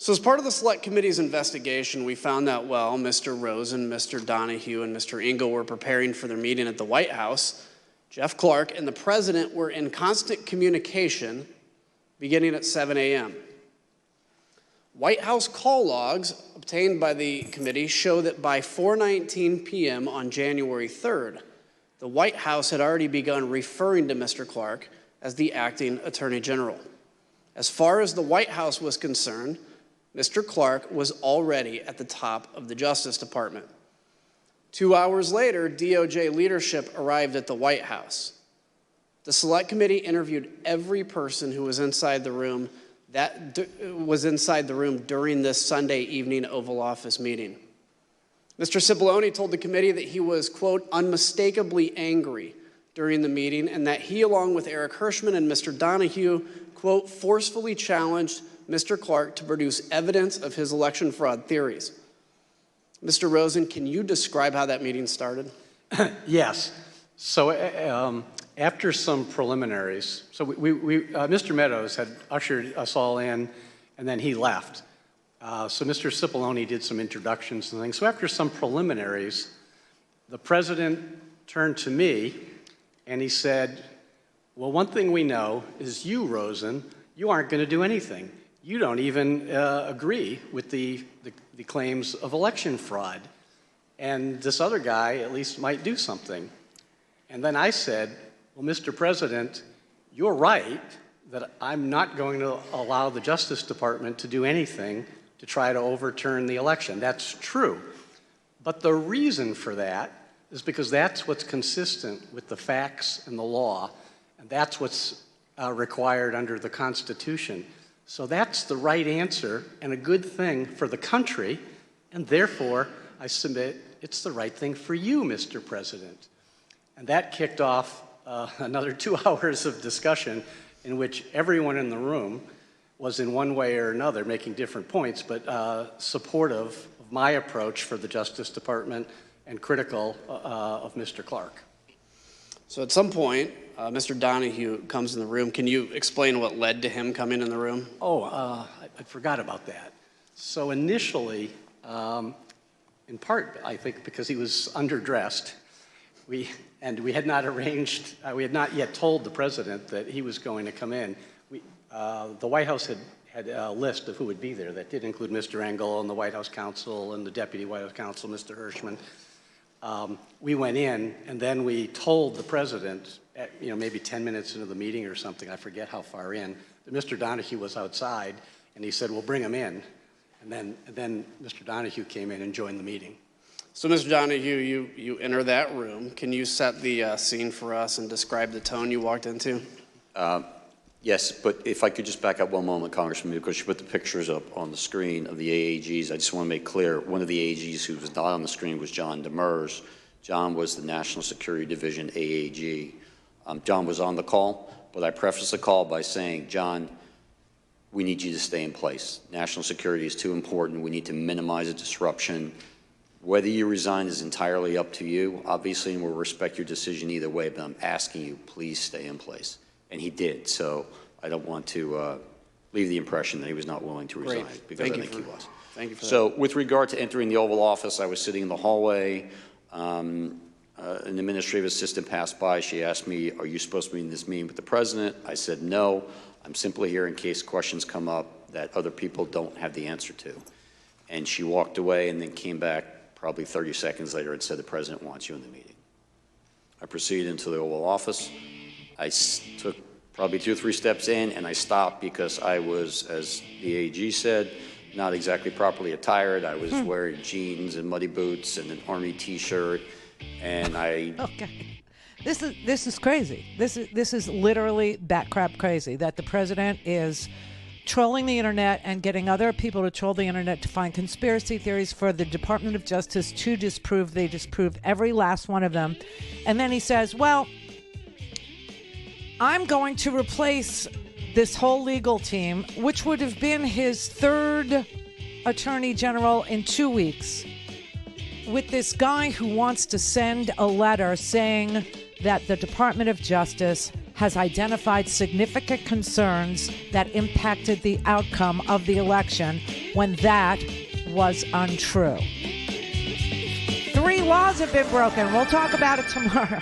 So as part of the Select Committee's investigation, we found that while Mr. Rosen, Mr. Donahue, and Mr. Engel were preparing for their meeting at the White House, Jeff Clark and the president were in constant communication beginning at 7 a.m. White House call logs obtained by the committee show that by 4:19 p.m. on January 3rd, the White House had already begun referring to Mr. Clark as the acting attorney general. As far as the White House was concerned, Mr. Clark was already at the top of the Justice Department. 2 hours later, DOJ leadership arrived at the White House. The Select Committee interviewed every person who was inside the room during this Sunday evening Oval Office meeting. Mr. Cipollone told the committee that he was, quote, unmistakably angry during the meeting, and that he, along with Eric Hirschman and Mr. Donahue, quote, forcefully challenged Mr. Clark to produce evidence of his election fraud theories. Mr. Rosen, can you describe how that meeting started? Yes. So after some preliminaries, so Mr. Meadows had ushered us all in, and then he left. So Mr. Cipollone did some introductions and things. So after some preliminaries, the president turned to me and he said, well, one thing we know is you, Rosen, you aren't going to do anything. You don't even agree with the claims of election fraud. and this other guy at least might do something. And then I said, well, Mr. President, you're right that I'm not going to allow the Justice Department to do anything to try to overturn the election. That's true. But the reason for that is because that's what's consistent with the facts and the law, and that's what's required under the Constitution. So that's the right answer and a good thing for the country, and therefore I submit it's the right thing for you, Mr. President. And that kicked off another 2 hours of discussion in which everyone in the room was in one way or another making different points, but supportive of my approach for the Justice Department and critical of Mr. Clark. So at some point, Mr. Donahue comes in the room. Can you explain what led to him coming in the room? Oh, I forgot about that. So initially, in part, I think because he was underdressed, we had not arranged, we had not yet told the president that he was going to come in. The White House had a list of who would be there that did include Mr. Engel and the White House counsel and the Deputy White House counsel, Mr. Hirschman. We went in, and then we told the president, maybe 10 minutes into the meeting or something, I forget how far in, that Mr. Donahue was outside, and he said, well, bring him in. And then Mr. Donahue came in and joined the meeting. So, Mr. Donahue, you enter that room. Can you set the scene for us and describe the tone you walked into? Yes, but if I could just back up one moment, Congressman, because you put the pictures up on the screen of the AAGs. I just want to make clear, one of the AAGs who was not on the screen was John Demers. John was the National Security Division AAG. John was on the call, but I prefaced the call by saying, John, we need you to stay in place. National security is too important. We need to minimize the disruption. Whether you resign is entirely up to you, obviously, and we'll respect your decision either way, but I'm asking you, please stay in place. And he did, so I don't want to leave the impression that he was not willing to resign, because I think he was. Thank you for that. So with regard to entering the Oval Office, I was sitting in the hallway. An administrative assistant passed by. She asked me, are you supposed to be in this meeting with the president? I said, no. I'm simply here in case questions come up that other people don't have the answer to. And she walked away and then came back probably 30 seconds later and said, the president wants you in the meeting. I proceeded into the Oval Office. I took probably 2 or 3 steps in, and I stopped because I was, as the AG said, not exactly properly attired. I was wearing jeans and muddy boots and an Army T-shirt, and I... Okay. This is crazy. This is literally batcrap crazy that the president is trolling the internet and getting other people to troll the internet to find conspiracy theories for the Department of Justice to disprove. They disprove every last one of them. And then he says, well, I'm going to replace this whole legal team, which would have been his 3rd attorney general in 2 weeks, with this guy who wants to send a letter saying that the Department of Justice has identified significant concerns that impacted the outcome of the election when that was untrue. 3 laws have been broken. We'll talk about it tomorrow.